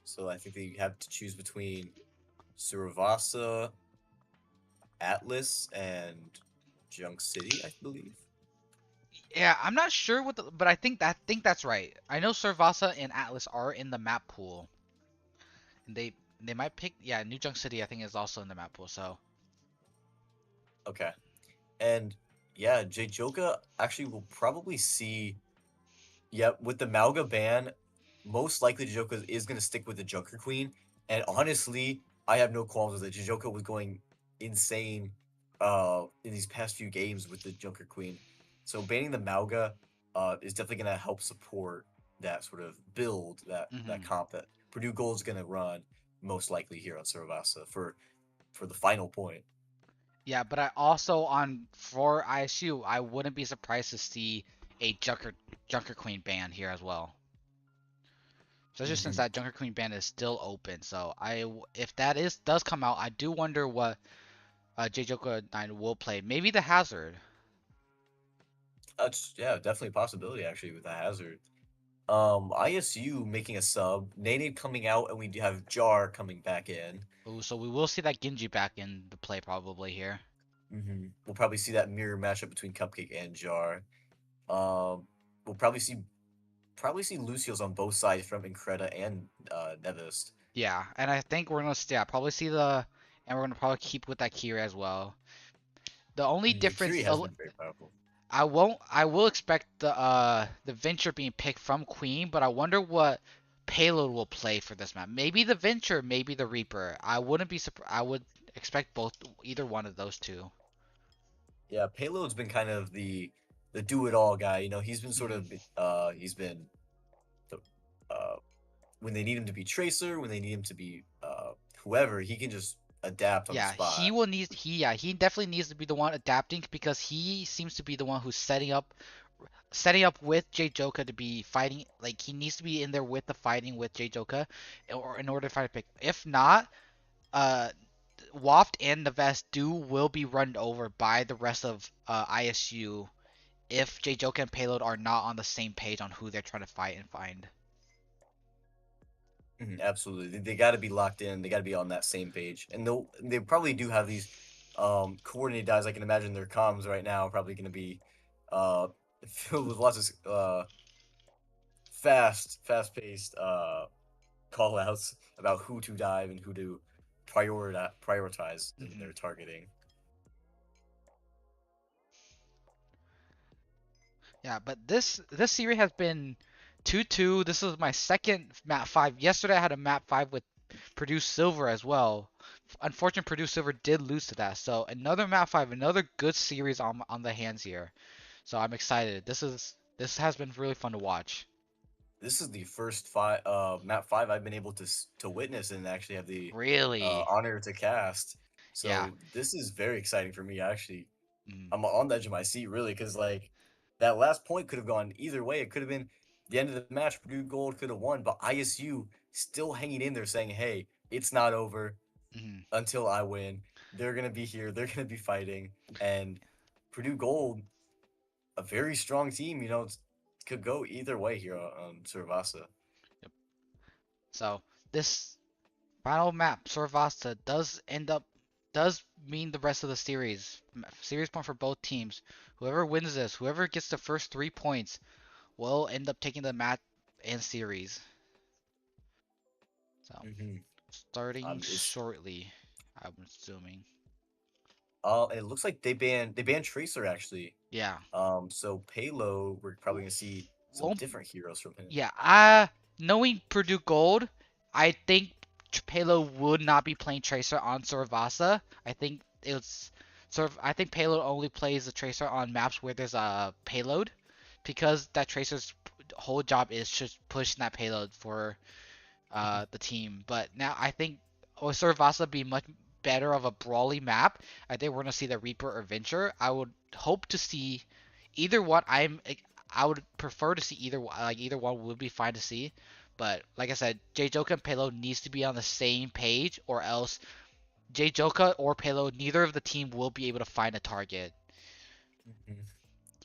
So I think that you have to choose between Suravasa, Atlas, and Junk City, I believe. Yeah, I'm not sure what but I think that's right. I know Servasa and Atlas are in the map pool. And they might pick New Junk City I think is also in the map pool, so Okay. And yeah, Joka actually will probably see. Yeah, with the Malga ban, most likely Joka is going to stick with the Junker Queen. And honestly, I have no qualms with it. Joka was going insane in these past few games with the Junker Queen. So banning the Malga is definitely going to help support that sort of build, that mhm. comp that Purdue Gold is going to run most likely here on Saravasa for the final point. Yeah, but I also on for ISU, I wouldn't be surprised to see a Junker Queen ban here as well. Especially since Hmm. that Junker Queen ban is still open. So if that does come out, I do wonder what J Joker 9 will play. Maybe the Hazard. That's yeah, definitely a possibility actually with the Hazard. ISU making a sub, Nene coming out, and we do have Jar coming back in. Ooh, so we will see that Genji back in the play probably here. We'll probably see that mirror matchup between Cupcake and Jar. We'll probably see Lucio's on both sides from Increda and Nevist. Yeah, and I think we're gonna probably see and we're gonna probably keep with that Kira as well. The only The Curie difference, has been very powerful. I will expect the Venture being picked from Queen, but I wonder what payload will play for this map. Maybe the Venture, maybe the Reaper. I wouldn't be surprised. I would expect either one of those two. Yeah, Payload's been kind of the do it all guy. He's been sort Mhm. of he's been the when they need him to be Tracer, when they need him to be whoever, he can just adapt on the Yeah, he spot. will need he definitely needs to be the one adapting because he seems to be the one who's setting up with J Joka to be fighting. Like he needs to be in there with the fighting with J Joka, or in order to fight a pick. If not, uh, Waft and the Vest will be run over by the rest of ISU if J Joka and Payload are not on the same page on who they're trying to fight and find. Absolutely. They got to be locked in. They got to be on that same page. And they probably do have these coordinated dives. I can imagine their comms right now are probably going to be uh, filled with lots of fast-paced call outs about who to dive and who to prioritize in Hmm. their targeting. Yeah, but this series has been 2-2. This is my second map 5. Yesterday I had a map 5 with Purdue Silver as well. Unfortunately, Purdue Silver did lose to that. So another map 5, another good series on the hands here. So I'm excited. This has been really fun to watch. This is the first map 5 I've been able to witness and actually have the Really? honor to cast. Yeah. So this is very exciting for me. Actually, Mm, I'm on the edge of my seat really because like that last point could have gone either way. It could have been the end of the match. Purdue Gold could have won, but ISU still hanging in there, saying, "Hey, it's not over mm. until I win. They're gonna be here. They're gonna be fighting." And Purdue Gold, a very strong team. Could go either way here on Survasa. Yep. So this final map, Sorvasta, does mean the rest of the series. Series point for both teams. Whoever wins this, whoever gets the first 3 points, will end up taking the match and series. So Mm-hmm. starting It's shortly, I'm assuming. it looks like they banned Tracer actually. Yeah. So Payload, we're probably gonna see some Won't different heroes from him. Yeah, knowing Purdue Gold, I think Payload would not be playing Tracer on Sorvasa. I think I think Payload only plays the Tracer on maps where there's a payload, because that Tracer's whole job is just pushing that payload for the team. But now I think Sorvasa be much better of a brawly map. I think we're gonna see the Reaper or Venture. I would hope to see either one. I would prefer to see either one would be fine to see. But like I said, J Joka and Payload needs to be on the same page, or else J Joka or Payload, neither of the team will be able to find a target. Mhm.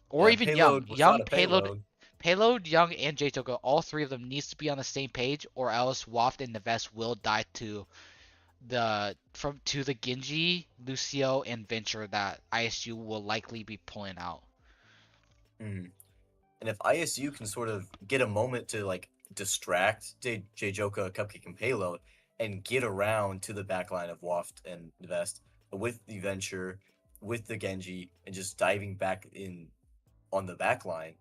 Or Yeah, even Young. Payload without Young, a Payload, payload. Young, and J Joka, all three of them needs to be on the same page, or else Waft and Neves will die to the Genji, Lucio, and Venture that ISU will likely be pulling out. Mhm. And if ISU can sort of get a moment to like distract Joka, Cupcake, and Payload and get around to the back line of Waft and Vest with the Venture, with the Genji, and just diving back in on the back line,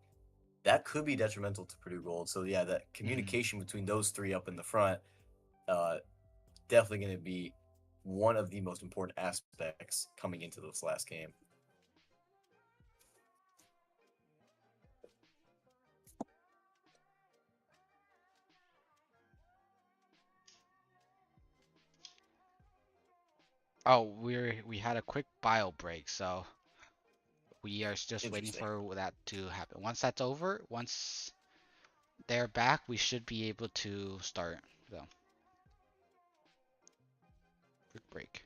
that could be detrimental to Purdue Gold. So yeah, that Mhm. communication between those three up in the front, uh, definitely going to be one of the most important aspects coming into this last game. Oh, we had a quick bio break, so we are just waiting Interesting. for that to happen. Once that's over, once they're back, we should be able to start. So, quick break.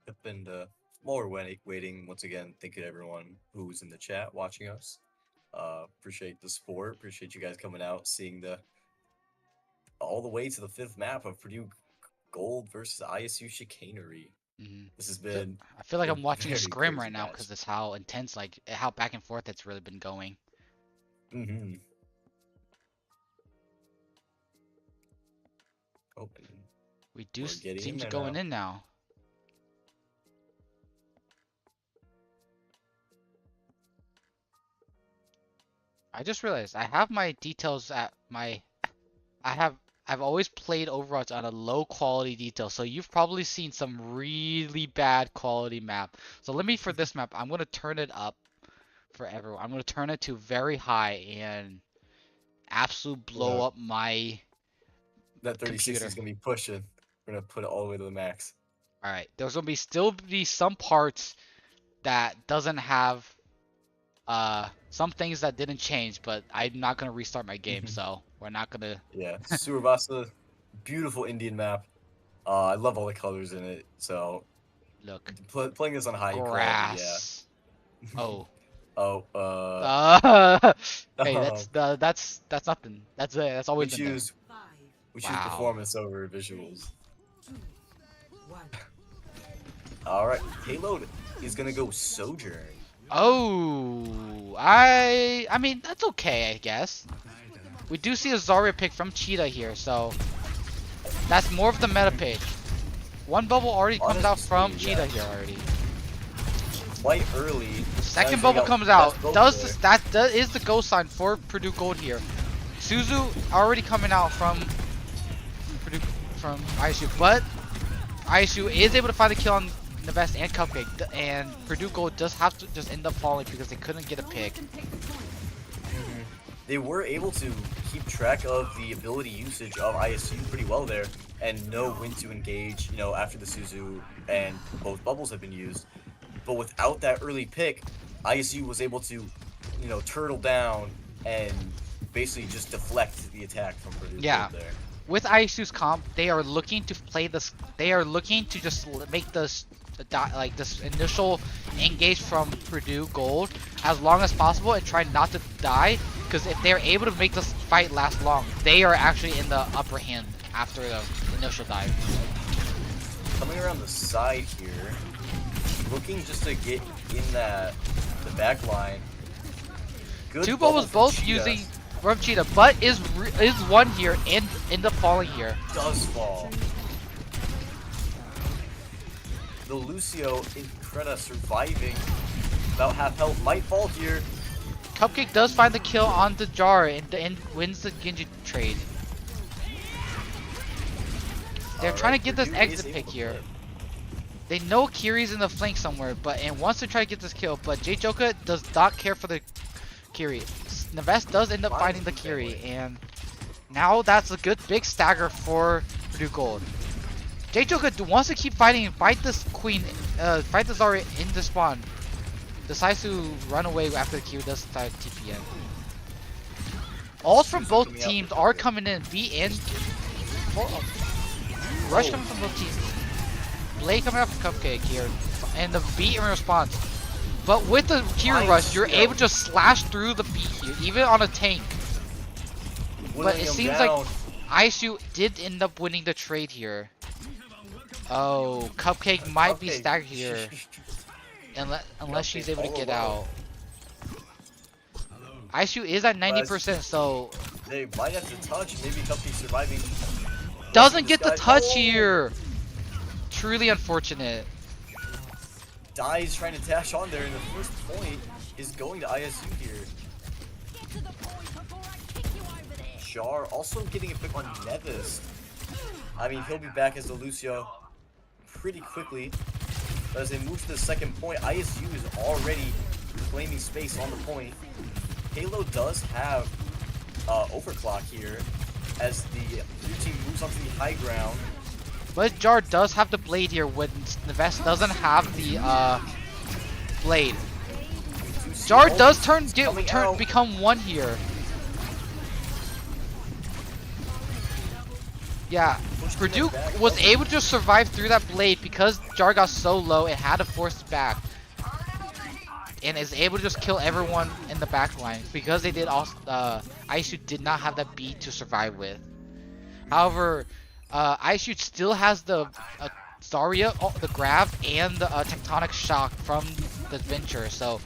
Yep, and while we're waiting, once again, thank you to everyone who's in the chat watching us. Appreciate the support. Appreciate you guys coming out, seeing the all the way to the fifth map of Purdue Gold versus ISU Chicanery. Hmm This has been I feel like a I'm watching a very scrim crazy right now because match. it's how intense, like how back and forth it's really been going. Mm-hmm. Oh, We do we're getting seem in to there going now. in now. I just realized I have my details at my I have I've always played Overwatch on a low quality detail, so you've probably seen some really bad quality map. So let me for this map, I'm gonna turn it up for everyone. I'm gonna turn it to very high and absolute blow Well, up my that 3060 computer. is gonna be pushing. We're gonna put it all the way to the max. All right, there's gonna be still be some parts that doesn't have some things that didn't change, but I'm not gonna restart my game, so we're not gonna Yeah, Surabasa, beautiful Indian map. I love all the colors in it. So look. playing this on high quality, yeah. Grass. Oh. Oh, Uh, hey, um, that's nothing. That's we always been there. choose Five, we choose Wow. performance over three, visuals. two, one. All right, payload is gonna go Sojourn. Oh, I mean that's okay, I guess. We do see a Zarya pick from Cheetah here, so that's more of the meta pick. One bubble already comes out from Honestly, yeah, Cheetah here already. quite early. Now Second he's gonna bubble go comes out. best both Does there. this, that is the go sign for Purdue Gold here. Suzu already coming out from Purdue from ISU, but ISU is able to find a kill on Navest and Cupcake, and Purdue Gold does have to just end up falling because they couldn't get a pick. They were able to keep track of the ability usage of ISU pretty well there and know when to engage, after the Suzu and both bubbles have been used. But without that early pick, ISU was able to, turtle down and basically just deflect the attack from Purdue Yeah, Gold there. with ISU's comp, they are looking to play this. They are looking to just make this like this initial engage from Purdue Gold as long as possible and try not to die. Because if they're able to make this fight last long, they are actually in the upper hand after the initial dive. Coming around the side here, looking just to get in the back line. Good Two bubble bubbles from both Cheetah. using from Cheetah, but is one here and end up falling here. Does fall. The Lucio Increda surviving. About half health. Might fall here. Cupcake does find the kill on the jar and wins the Genji trade. They're trying to get this Purdue is exit able pick to here. play. They know Kiri's in the flank somewhere, and wants to try to get this kill, but Joka does not care for the Kiri. Navest does end up Finds finding the the Kiri, family. and now that's a good big stagger for Purdue Gold. Joka wants to keep fighting and fight this queen, fight the Zarya in the spawn. Decides to run away after the Kiri does start TPN. Ults from Suzu both coming out teams with are the- coming in. Rush coming from both teams. Blade coming out from Cupcake here, and the beat in response. But with the Kiri Nice rush, you're kill. able to slash through the beat here, even on a tank. Whittling it him seems down. like ISU did end up winning the trade here. Oh, Cupcake might be Cupcake. staggered here. Unless she's Cupcake able to all get alone. out. ISU is at 90%, so They might have to touch. Maybe Cupcake surviving. doesn't get the This guy- touch Oh! here. Truly unfortunate. Dies trying to dash on there, and the first point is going to ISU here. Jar also getting a pick on Nevis. I mean, he'll be back as the Lucio pretty quickly. But as they move to the second point, ISU is already claiming space on the point. Halo does have overclock here as the blue team moves onto the high ground. But Jar does have the blade here when Neves doesn't have the blade. We do see Jar all does these coming out. become one here. Yeah, Pushing Purdue it back. was able to survive through that blade because Jar got so low it had to force it back. And is able to just kill everyone in the back line because they did also ISU did not have that beat to survive with. However, ISU still has the Zarya, the grab, and the tectonic shock from the Venture. So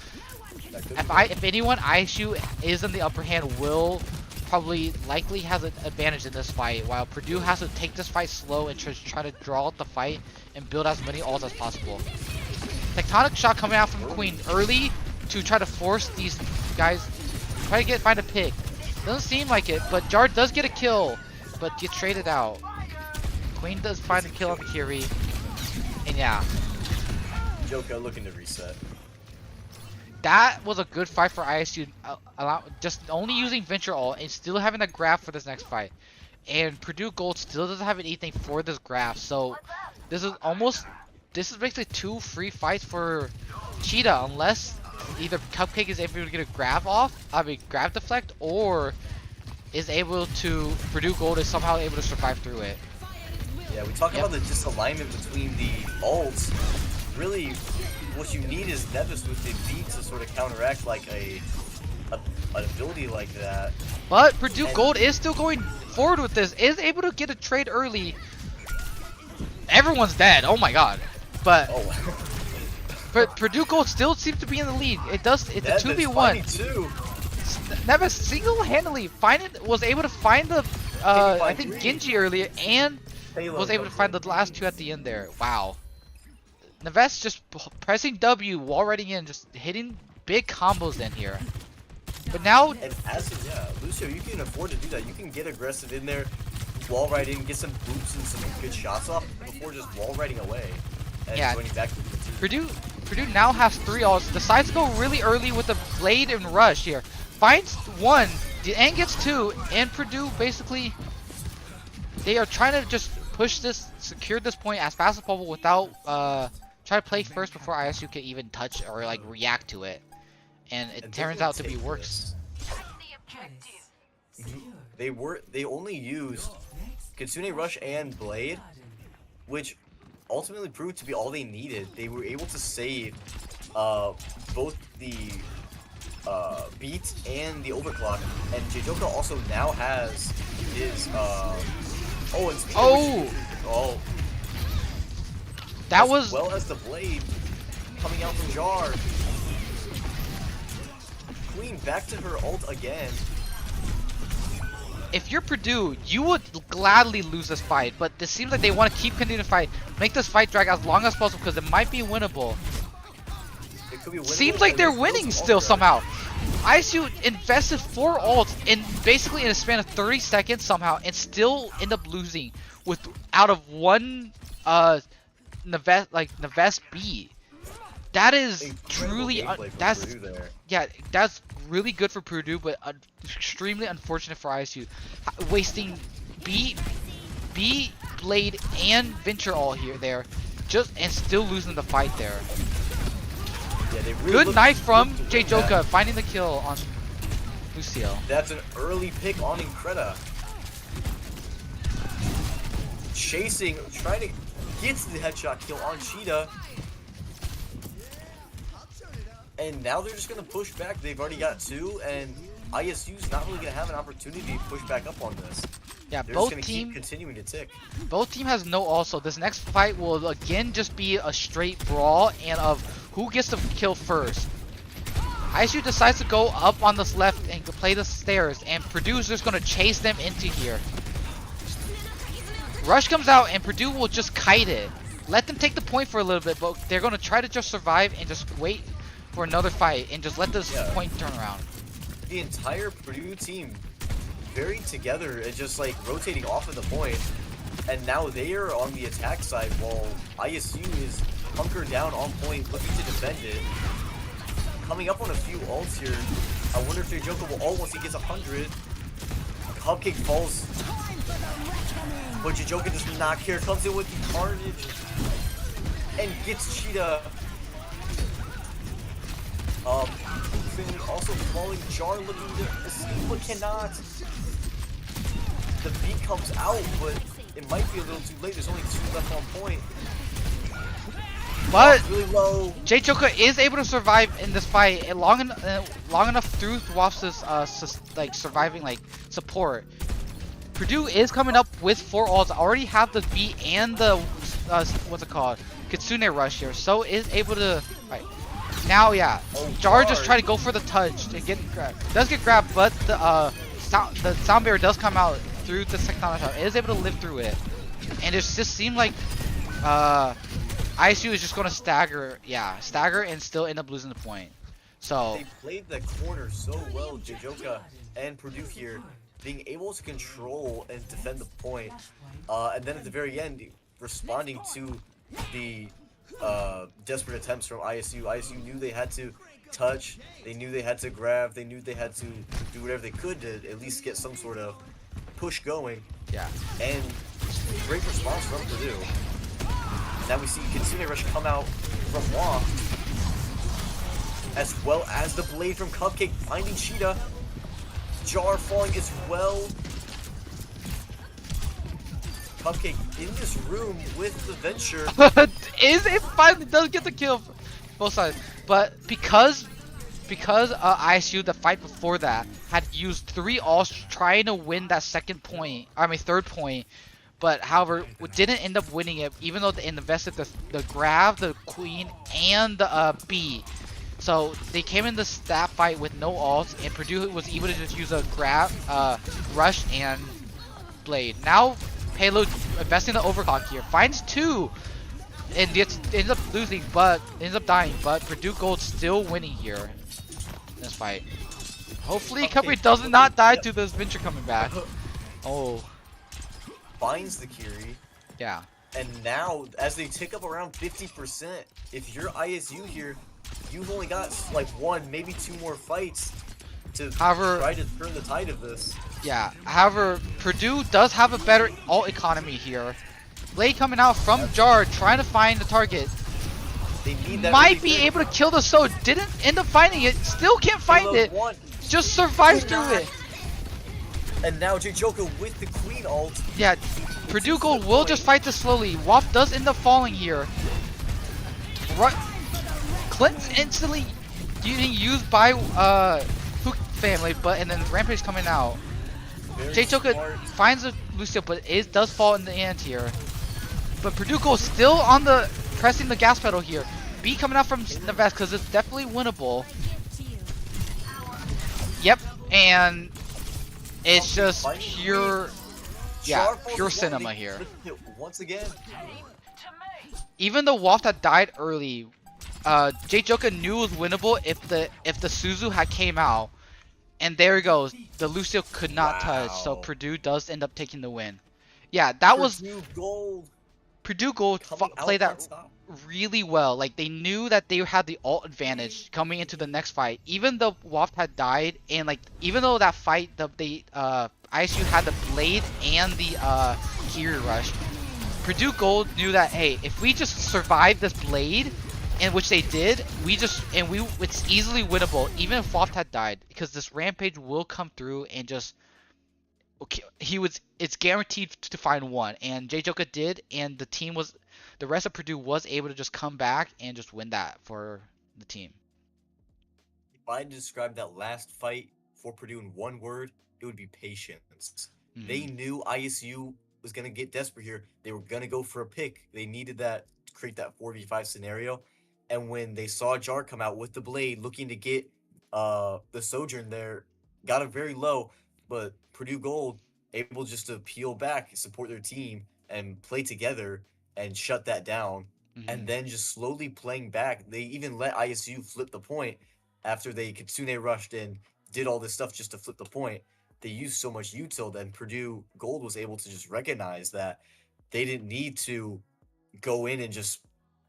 if anyone, ISU is in the upper hand, will probably likely has an advantage in this fight, while Purdue has to take this fight slow and try to draw out the fight and build as many ults as possible. Tectonic shot coming out from Queen early to try to force these guys, find a pick. Doesn't seem like it, but Jar does get a kill, but gets traded out. Queen does find the kill on the Kiri, and yeah. Joker looking to reset. That was a good fight for ISU, just only using Venture ult and still having a grab for this next fight. And Purdue Gold still doesn't have anything for this grab, so this is basically two free fights for Cheetah, unless either Cupcake is able to get a grab grab deflect, or is able to, Purdue Gold is somehow able to survive through it. Yeah, we talk about the disalignment between the ults. Really, what you need is Nevis with the beat to sort of counteract like an ability like that. But Purdue Gold is still going forward with this, is able to get a trade early. Everyone's dead, oh my god. But Purdue Gold still seems to be in the lead. It's a 2v1. Nevis single-handedly was able to find the I think Genji earlier, and was able to find the last two at the end there. Wow. Neves just pressing W, wall riding in, just hitting big combos in here. But now, and Lucio, you can afford to do that. You can get aggressive in there, wall ride in, get some boops and some good shots off before just wall riding away. And going back to the team. Purdue now has 3 ults. Decides to go really early with the blade and rush here. Finds 1, and gets 2, and Purdue basically, they are trying to just push this, secure this point as fast as possible without try to play first before ISU can even touch or like react to it. And it turns out to be worse. They only used Kitsune Rush and Blade, which ultimately proved to be all they needed. They were able to save both the beat and the overclock, and Jijoka also now has his that as was well as the blade coming out from Jar. Queen back to her ult again. If you're Purdue, you would gladly lose this fight, but it seems like they want to keep continuing to fight, make this fight drag as long as possible because it might be winnable. It could be winnable. Seems like they're winning still somehow. ISU invested 4 ults in basically in a span of 30 seconds somehow, and still end up losing with out of 1 Neves B. That is truly that's really good for Purdue, but extremely unfortunate for ISU, wasting B, Blade, and Venture all there, and still losing the fight there. Yeah, they really good knife from Jijoka, finding the kill on Lucio. That's an early pick on Increda. Chasing, trying to get the headshot kill on Cheetah. And now they're just going to push back. They've already got 2, and ISU's not really gonna have an opportunity to push back up on this. Yeah, They're just both gonna team keep continuing to tick. both team has no ult, so this next fight will again just be a straight brawl and of who gets the kill first. ISU decides to go up on this left and play the stairs, and Purdue's just gonna chase them into here. Rush comes out and Purdue will just kite it. Let them take the point for a little bit, but they're gonna try to just survive and just wait for another fight and just let this point turn around. The entire Purdue team very together and just like rotating off of the point, and now they are on the attack side while ISU is hunkered down on point looking to defend it. Coming up on a few ults here. I wonder if Joker will ult once he gets 100. Cupcake falls, but Joker does not care. Comes in with the carnage and gets Cheetah. Also falling. Jar looking to escape but cannot. The beat comes out, but it might be a little too late. There's only 2 left on point. But really low. J-Choka is able to survive in this fight and long enough through Wasp's like surviving like support. Purdue is coming up with 4 ults. Already have the beat and the what's it called? Kitsune rush here. So is able to now Jar just try to go for the touch and get grabbed. Does get grabbed, but the sound barrier does come out through the second shot. It is able to live through it. And it just seemed like ISU is just gonna stagger and still end up losing the point. So they played the corner so well, Jijoka and Purdue here, being able to control and defend the point, and then at the very end, responding to the desperate attempts from ISU. ISU knew they had to touch, they knew they had to grab, they knew they had to do whatever they could to at least get some sort of push going. yeah. And great response from Purdue. Now we see Kitsune Rush come out from Waft, as well as the blade from Cupcake finding Cheetah. Jar falling as well. Cupcake in this room with the Venture. It finally does get the kill both sides, but because ISU the fight before that had used 3 ults trying to win that third point, but however didn't end up winning it, even though they invested the grab, the queen, and the B. So they came in that fight with no ults, and Purdue was able to just use a grab, rush, and blade. Now Payload investing the overclock here, finds 2, and ends up losing, but ends up dying. But Purdue Gold still winning here in this fight. Hopefully, Cupcake does not die to this Venture coming back. Oh. Finds the Kiri. Yeah. And now, as they tick up around 50%, if you're ISU here, you've only got like 1, maybe 2 more fights to try to turn the tide of this. Yeah. However, Purdue does have a better ult economy here. Blade coming out from Jar, trying to find the target. They need that Might be able to kill the Soul. Didn't end up finding it. Still can't find it. Just survives through it. And now Jijoka with the Queen ult. Yeah, Purdue Gold will just fight this slowly. Waft does end up falling here. Clint's instantly getting used by Hook family, and then Rampage coming out. Jijoka finds a Lucio, but it does fall in the end here. But Purdue Gold still on pressing the gas pedal here. B coming out from the vest because it's definitely winnable. Yep, and it's just pure cinema here. Once again, even though Waft had died early, Jijoka knew it was winnable if the Suzu had came out, and there he goes. The Lucio could not touch, so Purdue does end up taking the win. Yeah, that was Purdue Gold played that really well. Like, they knew that they had the ult advantage coming into the next fight, even though Waft had died, and like even though that fight ISU had the blade and the Kiri rush. Purdue Gold knew that, hey, if we just survive this blade, and which they did, it's easily winnable, even if Waft had died, because this Rampage will come through and just it's guaranteed to find 1, and Jijoka did, and the rest of Purdue was able to just come back and just win that for the team. If I had to describe that last fight for Purdue in one word, it would be patience. They Mm-hmm. knew ISU was gonna get desperate here. They were gonna go for a pick. They needed that to create that 4v5 scenario. And when they saw Jar come out with the blade looking to get the Sojourn there, got it very low, but Purdue Gold able just to peel back, support their team, and play together and shut that down. And Mm-hmm. then just slowly playing back. They even let ISU flip the point after they Kitsune rushed in, did all this stuff just to flip the point. They used so much util that Purdue Gold was able to just recognize that they didn't need to go in and just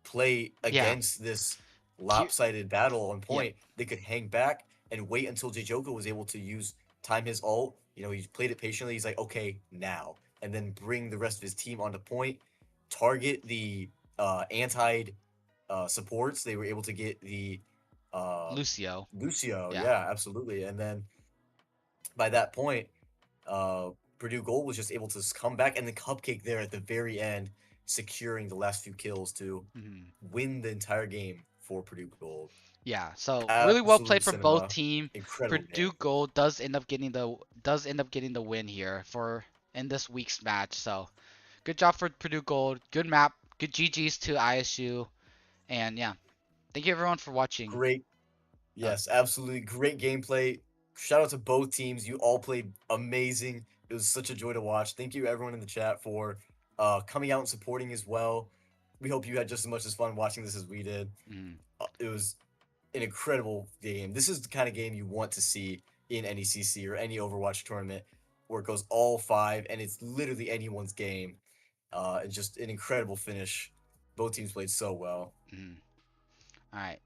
play Yeah. against this Here, lopsided battle on yep. point. They could hang back and wait until Joko was able to use time his ult. He played it patiently. He's like, okay, now, and then bring the rest of his team onto point, target the anti supports. They were able to get the uh, Lucio. Lucio. Yeah. Yeah, absolutely. And then by that point, uh, Purdue Gold was just able to come back and the cupcake there at the very end, securing the last few kills to Mhm. win the entire game for Purdue Gold. Yeah, so really well Absolute played from both cinema, team. incredible Purdue game. Gold does end up getting the win here for in this week's match. So good job for Purdue Gold. Good map. Good GGs to ISU. And yeah, thank you everyone for watching. Great, Uh, yes, absolutely great gameplay. Shout out to both teams. You all played amazing. It was such a joy to watch. Thank you everyone in the chat for coming out and supporting as well. We hope you had just as much as fun watching this as we did. mhm. It was an incredible game. This is the kind of game you want to see in NECC or any Overwatch tournament where it goes all five and it's literally anyone's game. And just an incredible finish. Both teams played so well. Mhm. All right.